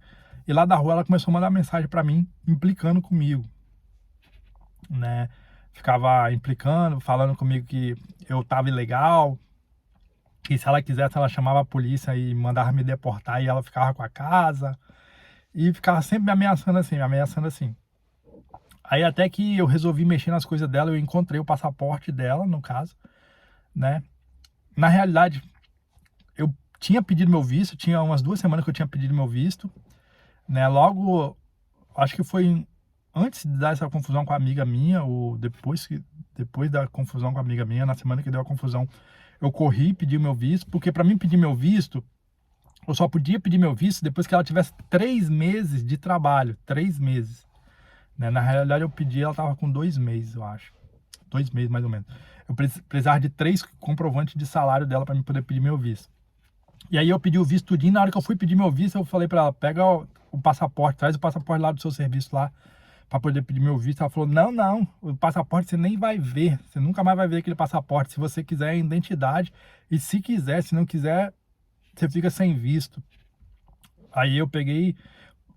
E lá da rua ela começou a mandar mensagem pra mim, implicando comigo, né? Ficava implicando, falando comigo que eu tava ilegal, que se ela quisesse ela chamava a polícia e mandava me deportar e ela ficava com a casa. E ficava sempre me ameaçando assim. Aí até que eu resolvi mexer nas coisas dela, eu encontrei o passaporte dela, no caso, né? Na realidade, eu tinha pedido meu visto, tinha umas 2 semanas que eu tinha pedido meu visto, né? Logo, acho que foi antes de dar essa confusão com a amiga minha, ou depois da confusão com a amiga minha, na semana que deu a confusão, eu corri e pedi o meu visto, porque para mim pedir meu visto, eu só podia pedir meu visto depois que ela tivesse 3 meses de trabalho, 3 meses. Né? Na realidade eu pedi, ela tava com 2 meses, eu acho. 2 meses mais ou menos. Eu precisava de 3 comprovantes de salário dela para mim poder pedir meu visto. E aí eu pedi o visto tudinho, na hora que eu fui pedir meu visto, eu falei para ela, pega o passaporte, traz o passaporte lá do seu serviço lá, para poder pedir meu visto. Ela falou, não, o passaporte você nem vai ver, você nunca mais vai ver aquele passaporte, se você quiser a identidade, e se quiser, se não quiser, você fica sem visto. Aí eu peguei,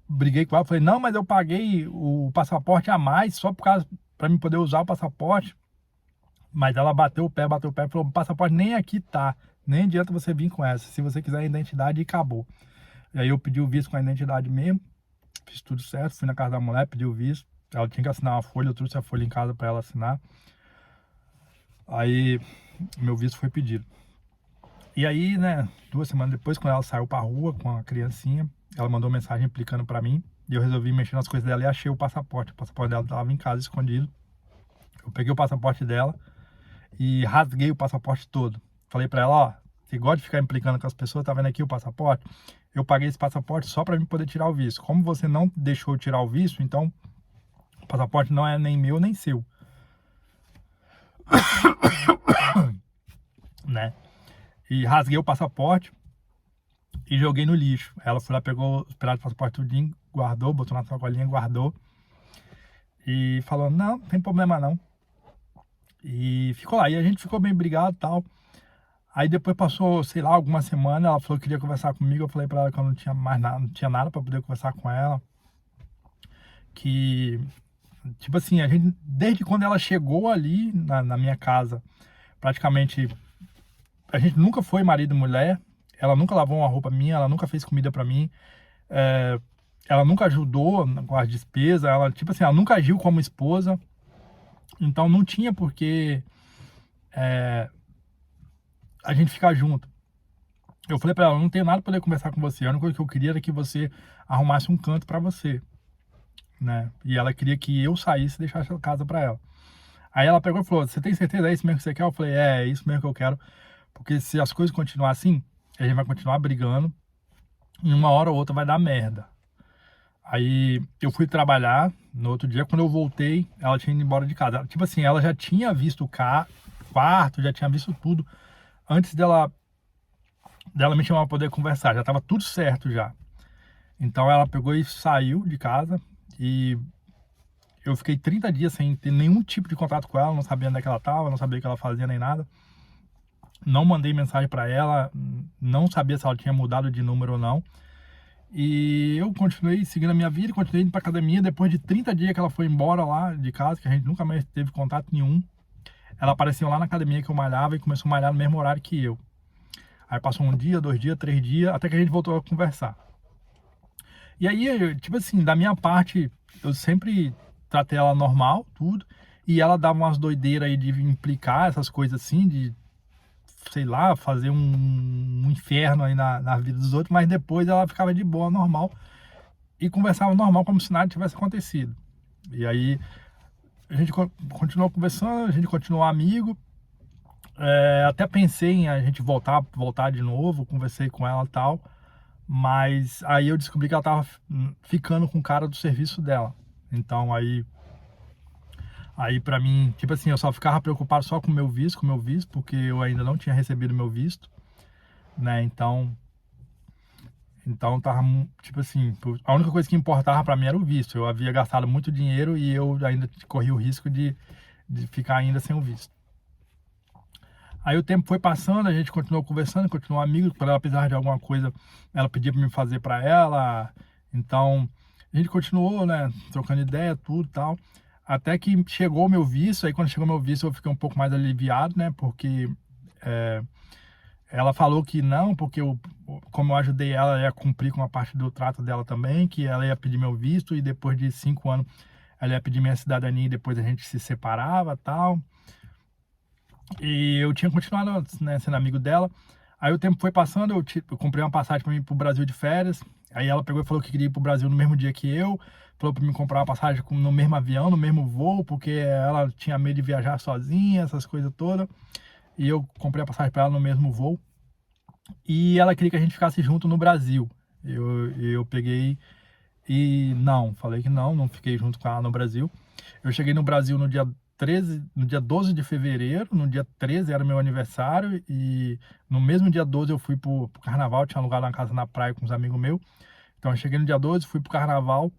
briguei com ela, falei, não, mas eu paguei o passaporte a mais, só por causa, para mim poder usar o passaporte. Mas ela bateu o pé, falou, o passaporte nem aqui tá, nem adianta você vir com essa, se você quiser a identidade, acabou. E aí eu pedi o visto com a identidade mesmo, fiz tudo certo, fui na casa da mulher, pedi o visto, ela tinha que assinar uma folha, eu trouxe a folha em casa para ela assinar. Aí meu visto foi pedido. E aí, né, 2 semanas depois, quando ela saiu pra rua com a criancinha, ela mandou mensagem implicando pra mim, e eu resolvi mexer nas coisas dela e achei o passaporte dela tava em casa escondido. Eu peguei o passaporte dela e rasguei o passaporte todo. Falei pra ela, ó, você gosta de ficar implicando com as pessoas, tá vendo aqui o passaporte? Eu paguei esse passaporte só pra mim poder tirar o visto. Como você não deixou eu tirar o visto, então o passaporte não é nem meu nem seu. Né? E rasguei o passaporte e joguei no lixo. Ela foi lá, pegou os pedaços do passaporte tudinho, guardou, botou na sacolinha, guardou. E falou, não tem problema não. E ficou lá, e a gente ficou bem brigado e tal. Aí depois passou, sei lá, alguma semana, ela falou que queria conversar comigo, eu falei pra ela que eu não tinha mais nada, não tinha nada pra poder conversar com ela. Que, tipo assim, a gente, desde quando ela chegou ali na minha casa, praticamente, a gente nunca foi marido e mulher, ela nunca lavou uma roupa minha, ela nunca fez comida pra mim, ela nunca ajudou com as despesas, ela, tipo assim, ela nunca agiu como esposa, então não tinha por que a gente ficar junto. Eu falei pra ela, não tenho nada pra poder conversar com você, a única coisa que eu queria era que você arrumasse um canto pra você, né? E ela queria que eu saísse e deixasse a casa pra ela. Aí ela pegou e falou, você tem certeza, é isso mesmo que você quer? Eu falei, é isso mesmo que eu quero, porque se as coisas continuarem assim, a gente vai continuar brigando, e uma hora ou outra vai dar merda. Aí eu fui trabalhar, no outro dia, quando eu voltei, ela tinha ido embora de casa. Tipo assim, ela já tinha visto o quarto, já tinha visto tudo, antes dela me chamar para poder conversar, já tava tudo certo já. Então ela pegou e saiu de casa, e eu fiquei 30 dias sem ter nenhum tipo de contato com ela, não sabia onde é que ela tava, não sabia o que ela fazia nem nada. Não mandei mensagem para ela, não sabia se ela tinha mudado de número ou não. E eu continuei seguindo a minha vida, continuei indo pra academia. Depois de 30 dias que ela foi embora lá de casa, que a gente nunca mais teve contato nenhum, ela apareceu lá na academia que eu malhava e começou a malhar no mesmo horário que eu. Aí passou um dia, 2 dias, 3 dias, até que a gente voltou a conversar. E aí, tipo assim, da minha parte, eu sempre tratei ela normal, tudo, e ela dava umas doideiras aí de implicar essas coisas assim, de, sei lá, fazer um inferno aí na vida dos outros, mas depois ela ficava de boa, normal, e conversava normal, como se nada tivesse acontecido. E aí, a gente continuou conversando, a gente continuou amigo, até pensei em a gente voltar de novo, conversei com ela e tal, mas aí eu descobri que ela tava ficando com o cara do serviço dela. Então aí para mim, tipo assim, eu só ficava preocupado só com o meu visto, porque eu ainda não tinha recebido meu visto, né? Então tava, tipo assim, a única coisa que importava para mim era o visto. Eu havia gastado muito dinheiro e eu ainda corria o risco de ficar ainda sem o visto. Aí o tempo foi passando, a gente continuou conversando, continuou amigo. Quando ela precisava de alguma coisa, ela pedia para me fazer para ela. Então a gente continuou, né, trocando ideia, tudo e tal. Até que chegou o meu visto. Aí quando chegou o meu visto eu fiquei um pouco mais aliviado, né, porque ela falou que não, porque como eu ajudei ela, ela ia cumprir com a parte do trato dela também, que ela ia pedir meu visto e depois de 5 anos ela ia pedir minha cidadania e depois a gente se separava e tal. E eu tinha continuado, né, sendo amigo dela. Aí o tempo foi passando, eu comprei uma passagem para mim pro Brasil de férias. Aí ela pegou e falou que queria ir pro Brasil no mesmo dia que eu. Falou para mim comprar uma passagem no mesmo avião, no mesmo voo, porque ela tinha medo de viajar sozinha, essas coisas todas. E eu comprei a passagem para ela no mesmo voo. E ela queria que a gente ficasse junto no Brasil. Eu peguei e não, falei que não fiquei junto com ela no Brasil. Eu cheguei no Brasil no dia 13, no dia 12 de fevereiro, no dia 13 era meu aniversário e no mesmo dia 12 eu fui pro carnaval, tinha alugado uma casa na praia com uns amigos meus. Então eu cheguei no dia 12, fui pro carnaval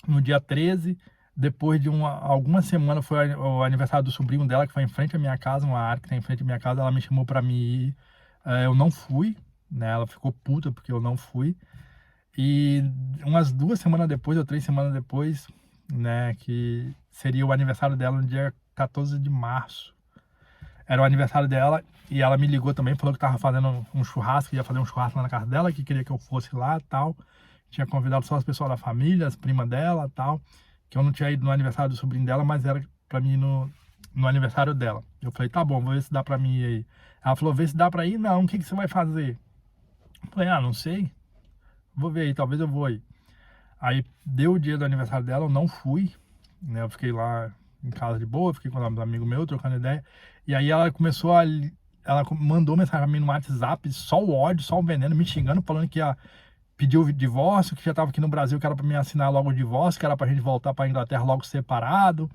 no dia 13, depois de algumas semanas foi o aniversário do sobrinho dela, que foi em frente à minha casa, uma área que tem em frente à minha casa, ela me chamou para mim ir, eu não fui, né? Ela ficou puta porque eu não fui. E umas 2 semanas depois, ou 3 semanas depois, né, que seria o aniversário dela no dia 14 de março. Era o aniversário dela e ela me ligou também, falou que tava fazendo um churrasco, ia fazer um churrasco lá na casa dela, que queria que eu fosse lá e tal. Tinha convidado só as pessoas da família, as primas dela e tal, que eu não tinha ido no aniversário do sobrinho dela, mas era pra mim ir no aniversário dela. Eu falei, tá bom, vou ver se dá pra mim ir aí. Ela falou, vê se dá pra ir. Não, o que você vai fazer? Eu falei, não sei. Vou ver aí, talvez eu vou aí. Aí deu o dia do aniversário dela, eu não fui, né? Eu fiquei lá em casa de boa, fiquei com um amigo meu, trocando ideia. E aí ela mandou mensagem pra mim no WhatsApp, só o ódio, só o veneno, me xingando, falando que ia pedir o divórcio, que já tava aqui no Brasil, que era pra mim assinar logo o divórcio, que era pra gente voltar pra Inglaterra logo separado.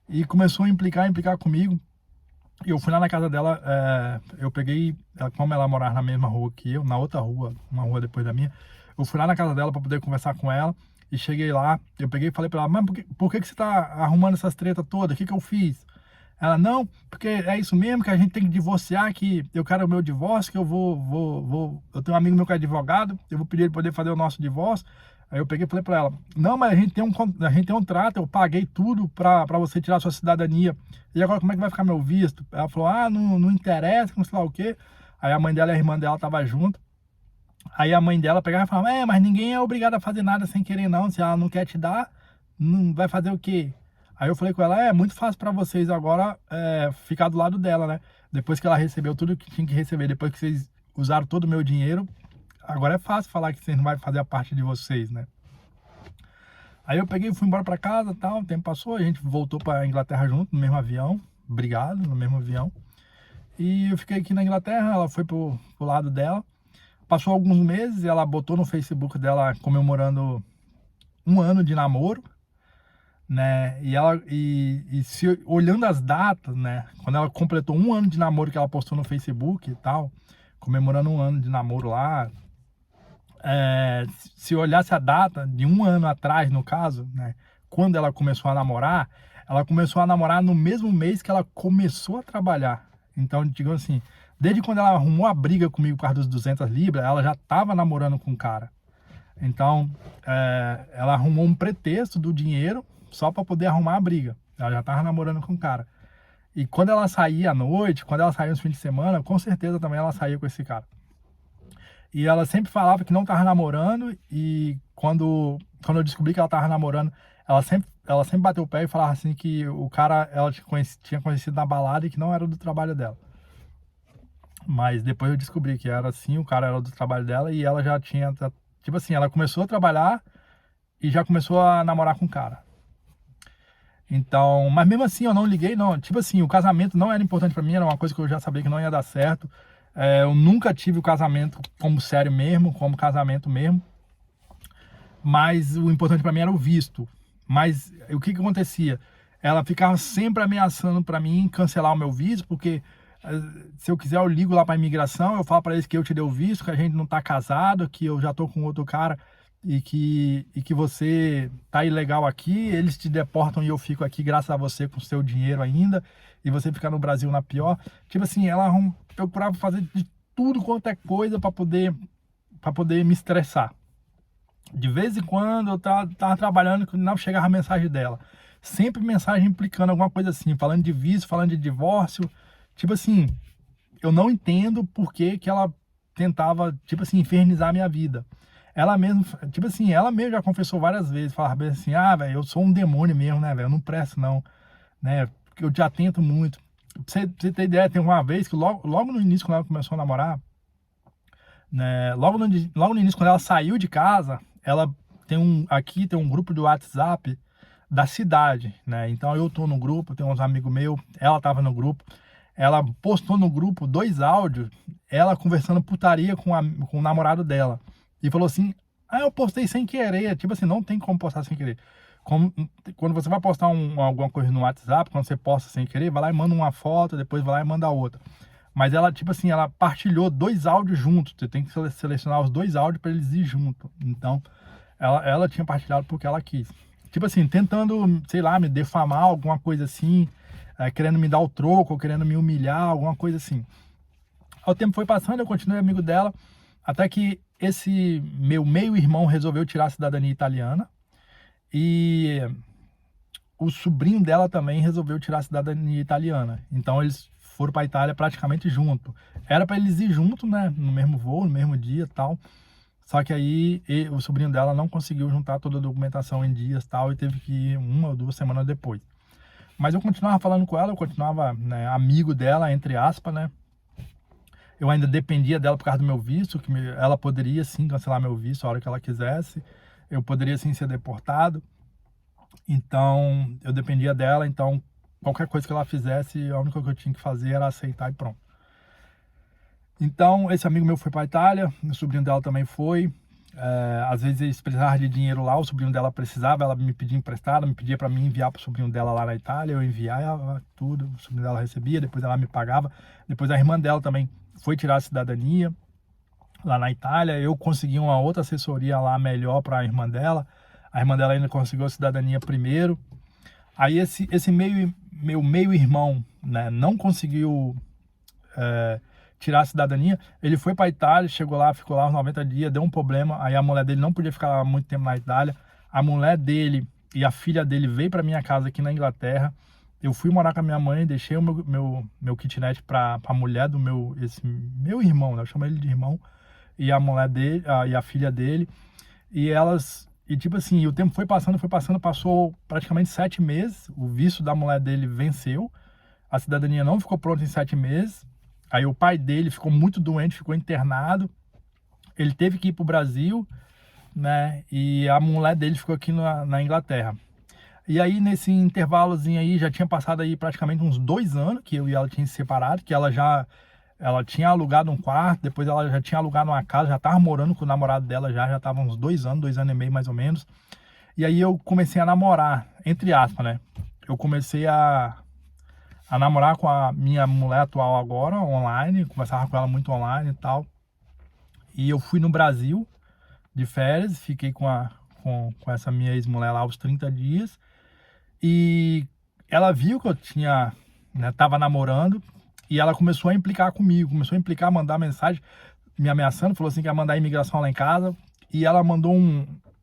E começou a implicar comigo. E eu fui lá na casa dela, eu peguei, como ela morava na mesma rua que eu, na outra rua, uma rua depois da minha, eu fui lá na casa dela para poder conversar com ela. E cheguei lá, eu peguei e falei para ela, mas por que você tá arrumando essas tretas todas? O que eu fiz? Ela, não, porque é isso mesmo, que a gente tem que divorciar, que eu quero o meu divórcio, que eu eu tenho um amigo meu que é advogado, eu vou pedir ele poder fazer o nosso divórcio. Aí eu peguei e falei pra ela, não, mas a gente tem um trato, eu paguei tudo pra você tirar sua cidadania. E agora como é que vai ficar meu visto? Ela falou, não interessa, não sei lá o quê. Aí a mãe dela e a irmã dela tava junto. Aí a mãe dela pegava e falava, mas ninguém é obrigado a fazer nada sem querer não, se ela não quer te dar, não vai fazer o quê? Aí eu falei com ela, é muito fácil pra vocês agora ficar do lado dela, né? Depois que ela recebeu tudo que tinha que receber, depois que vocês usaram todo o meu dinheiro, agora é fácil falar que vocês não vai fazer a parte de vocês, né? Aí eu peguei e fui embora pra casa, tal, o tempo passou, a gente voltou pra Inglaterra junto, no mesmo avião, obrigado, no mesmo avião. E eu fiquei aqui na Inglaterra, ela foi pro lado dela. Passou alguns meses, ela botou no Facebook dela comemorando 1 ano de namoro, né? Olhando as datas, né? Quando ela completou 1 ano de namoro que ela postou no Facebook e tal, comemorando 1 ano de namoro lá, se olhasse a data de 1 ano atrás, no caso, né, quando ela começou a namorar no mesmo mês que ela começou a trabalhar. Então, digamos assim, desde quando ela arrumou a briga comigo por causa dos 200 libras, ela já estava namorando com o cara. Então, ela arrumou um pretexto do dinheiro só para poder arrumar a briga. Ela já estava namorando com o cara. E quando ela saía à noite, quando ela saía nos fins de semana, com certeza também ela saía com esse cara. E ela sempre falava que não tava namorando, e quando eu descobri que ela tava namorando, ela sempre bateu o pé e falava assim que o cara ela tinha conhecido na balada e que não era do trabalho dela. Mas depois eu descobri que era assim, o cara era do trabalho dela e ela já tinha, tipo assim, ela começou a trabalhar e já começou a namorar com o cara. Então, mas mesmo assim eu não liguei, não. Tipo assim, o casamento não era importante pra mim, era uma coisa que eu já sabia que não ia dar certo. Eu nunca tive o casamento como sério mesmo, como casamento mesmo. Mas o importante pra mim era o visto. Mas o que acontecia? Ela ficava sempre ameaçando pra mim cancelar o meu visto, porque se eu quiser eu ligo lá pra imigração, eu falo pra eles que eu te dei o visto, que a gente não tá casado, que eu já tô com outro cara e que você tá ilegal aqui, eles te deportam e eu fico aqui graças a você com o seu dinheiro ainda, e você ficar no Brasil na pior. Tipo assim, ela procurava fazer de tudo quanto é coisa para poder me estressar. De vez em quando eu tava trabalhando e não chegava a mensagem dela. Sempre mensagem implicando alguma coisa assim, falando de visto, falando de divórcio. Tipo assim, eu não entendo por que ela tentava, tipo assim, infernizar a minha vida. Ela mesmo, tipo assim, ela mesmo já confessou várias vezes, falava bem assim, velho, eu sou um demônio mesmo, né, velho, eu não presto não, né, porque eu te atento muito. Pra você ter ideia, tem uma vez que logo no início, quando ela começou a namorar, né, logo no início, quando ela saiu de casa, ela aqui tem um grupo do WhatsApp da cidade, né, então eu tô no grupo, tem uns amigos meus, ela tava no grupo, ela postou no grupo 2 áudios, ela conversando putaria com o namorado dela. E falou assim, eu postei sem querer. Tipo assim, não tem como postar sem querer. Quando você vai postar alguma coisa no WhatsApp, quando você posta sem querer, vai lá e manda uma foto, depois vai lá e manda outra. Mas ela, tipo assim, ela partilhou 2 áudios juntos. Você tem que selecionar os 2 áudios para eles ir junto. Então, ela tinha partilhado porque ela quis. Tipo assim, tentando, sei lá, me defamar, alguma coisa assim, querendo me dar o troco, ou querendo me humilhar, alguma coisa assim. O tempo foi passando, eu continuei amigo dela, até que esse meu meio-irmão resolveu tirar a cidadania italiana e o sobrinho dela também resolveu tirar a cidadania italiana. Então eles foram para a Itália praticamente junto. Era para eles ir junto, né, no mesmo voo, no mesmo dia, tal. Só que aí o sobrinho dela não conseguiu juntar toda a documentação em dias, tal, e teve que ir 1 ou 2 semanas depois. Mas eu continuava falando com ela, eu continuava, né, amigo dela, entre aspas, né? Eu ainda dependia dela por causa do meu visto, que ela poderia sim cancelar meu visto a hora que ela quisesse. Eu poderia sim ser deportado. Então, eu dependia dela. Então, qualquer coisa que ela fizesse, a única coisa que eu tinha que fazer era aceitar e pronto. Então, esse amigo meu foi para a Itália, o sobrinho dela também foi. Às vezes eles precisavam de dinheiro lá, o sobrinho dela precisava, ela me pedia emprestado, me pedia para mim enviar para o sobrinho dela lá na Itália, eu enviava tudo, o sobrinho dela recebia, depois ela me pagava. Depois a irmã dela também foi tirar a cidadania lá na Itália, eu consegui uma outra assessoria lá melhor para a irmã dela ainda conseguiu a cidadania primeiro. Aí esse meu meio-irmão, né, não conseguiu tirar a cidadania, ele foi para a Itália, chegou lá, ficou lá uns 90 dias, deu um problema, aí a mulher dele não podia ficar muito tempo na Itália, a mulher dele e a filha dele veio para minha casa aqui na Inglaterra, eu fui morar com a minha mãe, deixei o meu kitnet para a mulher do esse meu irmão, né, eu chamo ele de irmão, e a mulher dele, e a filha dele, e tipo assim, o tempo foi passando, passou praticamente 7 meses, o visto da mulher dele venceu, a cidadania não ficou pronta em 7 meses, aí o pai dele ficou muito doente, ficou internado, ele teve que ir para o Brasil, né, e a mulher dele ficou aqui na Inglaterra. E aí nesse intervalozinho aí, já tinha passado aí praticamente uns 2 anos que eu e ela tinha se separado, que ela tinha alugado um quarto, depois ela já tinha alugado uma casa, já estava morando com o namorado dela, já estava uns 2 anos, 2 anos e meio mais ou menos. E aí eu comecei a namorar, entre aspas, né? Eu comecei a namorar com a minha mulher atual agora, online, conversava com ela muito online e tal. E eu fui no Brasil de férias, fiquei com essa minha ex-mulher lá os 30 dias. E ela viu que eu tava namorando, e ela começou a implicar comigo, mandar mensagem me ameaçando, falou assim que ia mandar a imigração lá em casa, e ela mandou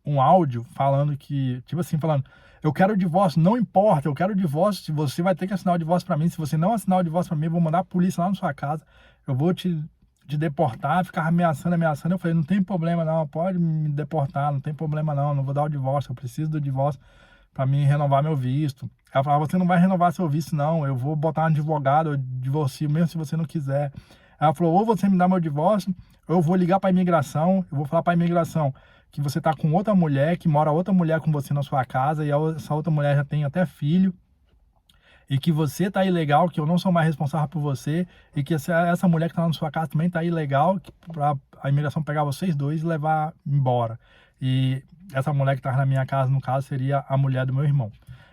um áudio falando que, tipo assim, falando, eu quero o divórcio, não importa, eu quero o divórcio, se você vai ter que assinar o divórcio pra mim, se você não assinar o divórcio pra mim, eu vou mandar a polícia lá na sua casa, eu vou te deportar, ficava ameaçando, eu falei, não tem problema não, pode me deportar, não tem problema não vou dar o divórcio, eu preciso do divórcio pra mim renovar meu visto. Ela falava, você não vai renovar seu visto não, eu vou botar um advogado, eu divorcio mesmo se você não quiser. Ela falou, ou você me dá meu divórcio, ou eu vou ligar pra imigração, eu vou falar pra imigração que você tá com outra mulher, que mora outra mulher com você na sua casa, e essa outra mulher já tem até filho, e que você tá ilegal, que eu não sou mais responsável por você, e que essa mulher que tá na sua casa também tá ilegal, para a imigração pegar vocês dois e levar embora. E essa mulher que tá na minha casa, no caso, seria a mulher do meu irmão.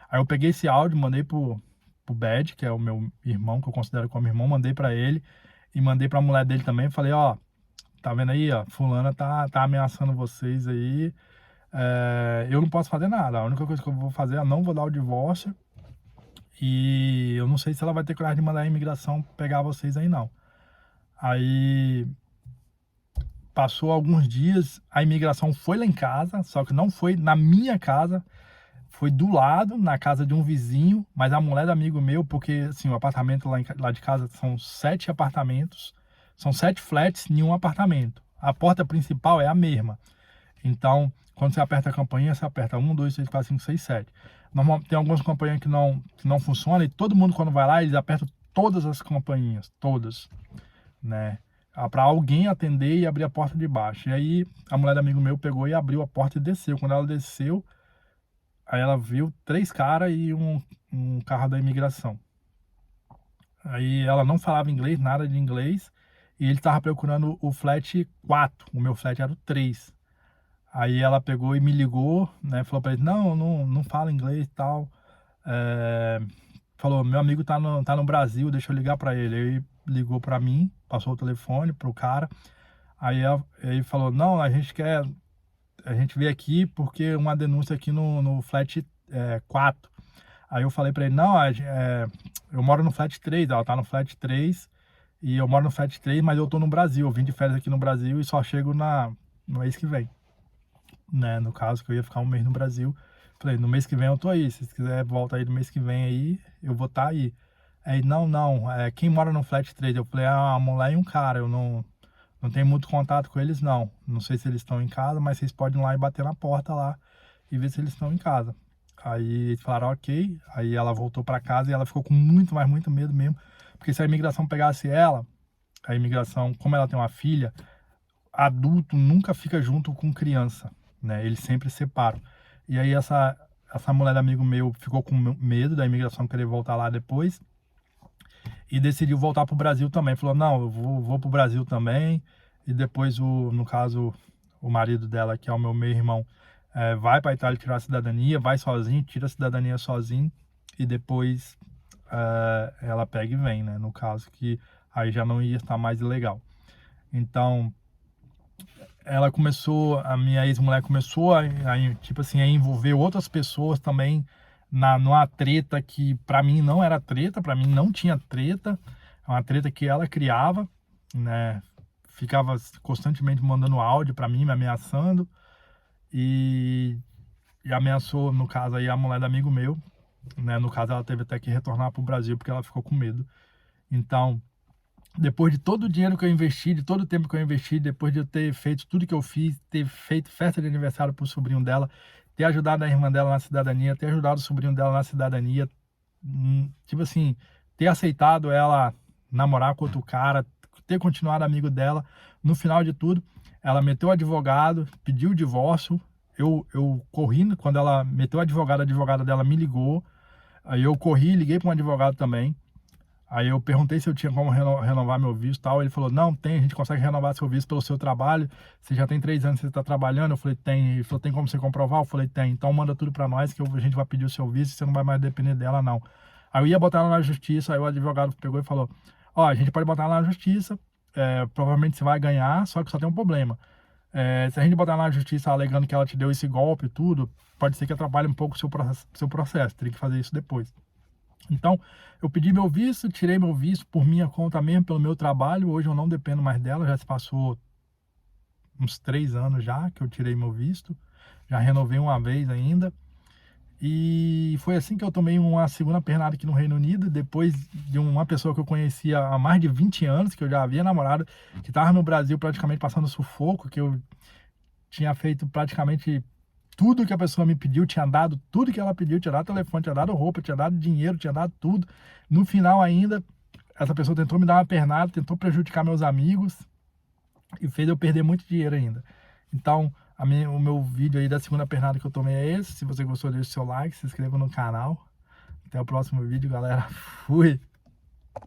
Aí eu peguei esse áudio, mandei pro Bad, que é o meu irmão, que eu considero como irmão, mandei para ele, e mandei pra mulher dele também, falei, ó, tá vendo aí, ó, fulana tá ameaçando vocês aí, eu não posso fazer nada, a única coisa que eu vou fazer é não vou dar o divórcio, e eu não sei se ela vai ter coragem de mandar a imigração pegar vocês aí não. Aí passou alguns dias, a imigração foi lá em casa, só que não foi na minha casa, foi do lado, na casa de um vizinho, mas a mulher do amigo meu, porque assim, o apartamento lá de casa são 7 apartamentos, são 7 flats em um apartamento. A porta principal é a mesma. Então, quando você aperta a campainha, você aperta 1, 2, 3, 4, 5, 6, 7. Normalmente tem algumas campainhas que não funcionam e todo mundo quando vai lá, eles apertam todas as campainhas, todas, né? Para alguém atender e abrir a porta de baixo. E aí a mulher do amigo meu pegou e abriu a porta e desceu. Quando ela desceu, aí ela viu 3 caras e um carro da imigração. Aí ela não falava inglês, nada de inglês, e ele estava procurando o flat 4, o meu flat era o 3. Aí ela pegou e me ligou, né? Falou para ele, não fala inglês e tal. Falou, meu amigo tá no Brasil, deixa eu ligar para ele. Aí ligou para mim, passou o telefone pro cara. Aí ele falou, não, a gente veio aqui porque uma denúncia aqui no flat 4. Aí eu falei para ele, não, eu moro no flat 3, ela tá no flat 3 e eu moro no flat 3, mas eu tô no Brasil, eu vim de férias aqui no Brasil e só chego no mês que vem, né? No caso que eu ia ficar um mês no Brasil. Falei, no mês que vem eu tô aí, se quiser volta aí no mês que vem aí, eu vou estar aí. Aí, não, quem mora no flat 3? Eu falei, uma mulher e um cara, eu não tenho muito contato com eles não. Não sei se eles estão em casa, mas vocês podem ir lá e bater na porta lá e ver se eles estão em casa. Aí eles falaram, ok. Aí ela voltou para casa e ela ficou com muito, mas muito medo mesmo. Porque se a imigração pegasse ela, a imigração, como ela tem uma filha, adulto nunca fica junto com criança, né? Eles sempre separam. E aí essa mulher do amigo meu ficou com medo da imigração querer voltar lá depois e decidiu voltar para o Brasil também. Falou, não, eu vou para o Brasil também. E depois, no caso, o marido dela, que é o meu meio-irmão, vai para a Itália tirar a cidadania, vai sozinho, tira a cidadania sozinho. E depois ela pega e vem, né? No caso, que aí já não ia estar mais ilegal. Então, a minha ex-mulher começou tipo assim, a envolver outras pessoas também numa treta que para mim não era treta, para mim não tinha treta, é uma treta que ela criava, né? Ficava constantemente mandando áudio para mim, me ameaçando e ameaçou, no caso aí, a mulher do amigo meu, né? No caso ela teve até que retornar para o Brasil porque ela ficou com medo. Então, depois de todo o dinheiro que eu investi, de todo o tempo que eu investi, depois de eu ter feito tudo que eu fiz, ter feito festa de aniversário pro sobrinho dela, ter ajudado a irmã dela na cidadania, ter ajudado o sobrinho dela na cidadania, tipo assim, ter aceitado ela namorar com outro cara, ter continuado amigo dela, no final de tudo, ela meteu o advogado, pediu o divórcio, eu corri, quando ela meteu o advogado, a advogada dela me ligou, aí eu corri, liguei para um advogado também. Aí eu perguntei se eu tinha como renovar meu visto e tal. Ele falou, não, tem, a gente consegue renovar seu visto pelo seu trabalho. Você já tem 3 anos que você está trabalhando. Eu falei, tem. Ele falou, tem como você comprovar? Eu falei, tem. Então manda tudo para nós que a gente vai pedir o seu visto e você não vai mais depender dela, não. Aí eu ia botar ela na justiça, aí o advogado pegou e falou, ó, a gente pode botar ela na justiça, provavelmente você vai ganhar, só que só tem um problema. Se a gente botar ela na justiça alegando que ela te deu esse golpe e tudo, pode ser que atrapalhe um pouco o seu processo. Teria que fazer isso depois. Então, eu pedi meu visto, tirei meu visto por minha conta mesmo, pelo meu trabalho. Hoje eu não dependo mais dela, já se passou uns 3 anos já que eu tirei meu visto. Já renovei uma vez ainda. E foi assim que eu tomei uma segunda pernada aqui no Reino Unido, depois de uma pessoa que eu conhecia há mais de 20 anos, que eu já havia namorado, que estava no Brasil praticamente passando sufoco, que eu tinha feito praticamente tudo que a pessoa me pediu, tinha dado tudo que ela pediu, tinha dado telefone, tinha dado roupa, tinha dado dinheiro, tinha dado tudo. No final ainda, essa pessoa tentou me dar uma pernada, tentou prejudicar meus amigos e fez eu perder muito dinheiro ainda. Então, o meu vídeo aí da segunda pernada que eu tomei é esse. Se você gostou, deixe seu like, se inscreva no canal. Até o próximo vídeo, galera. Fui!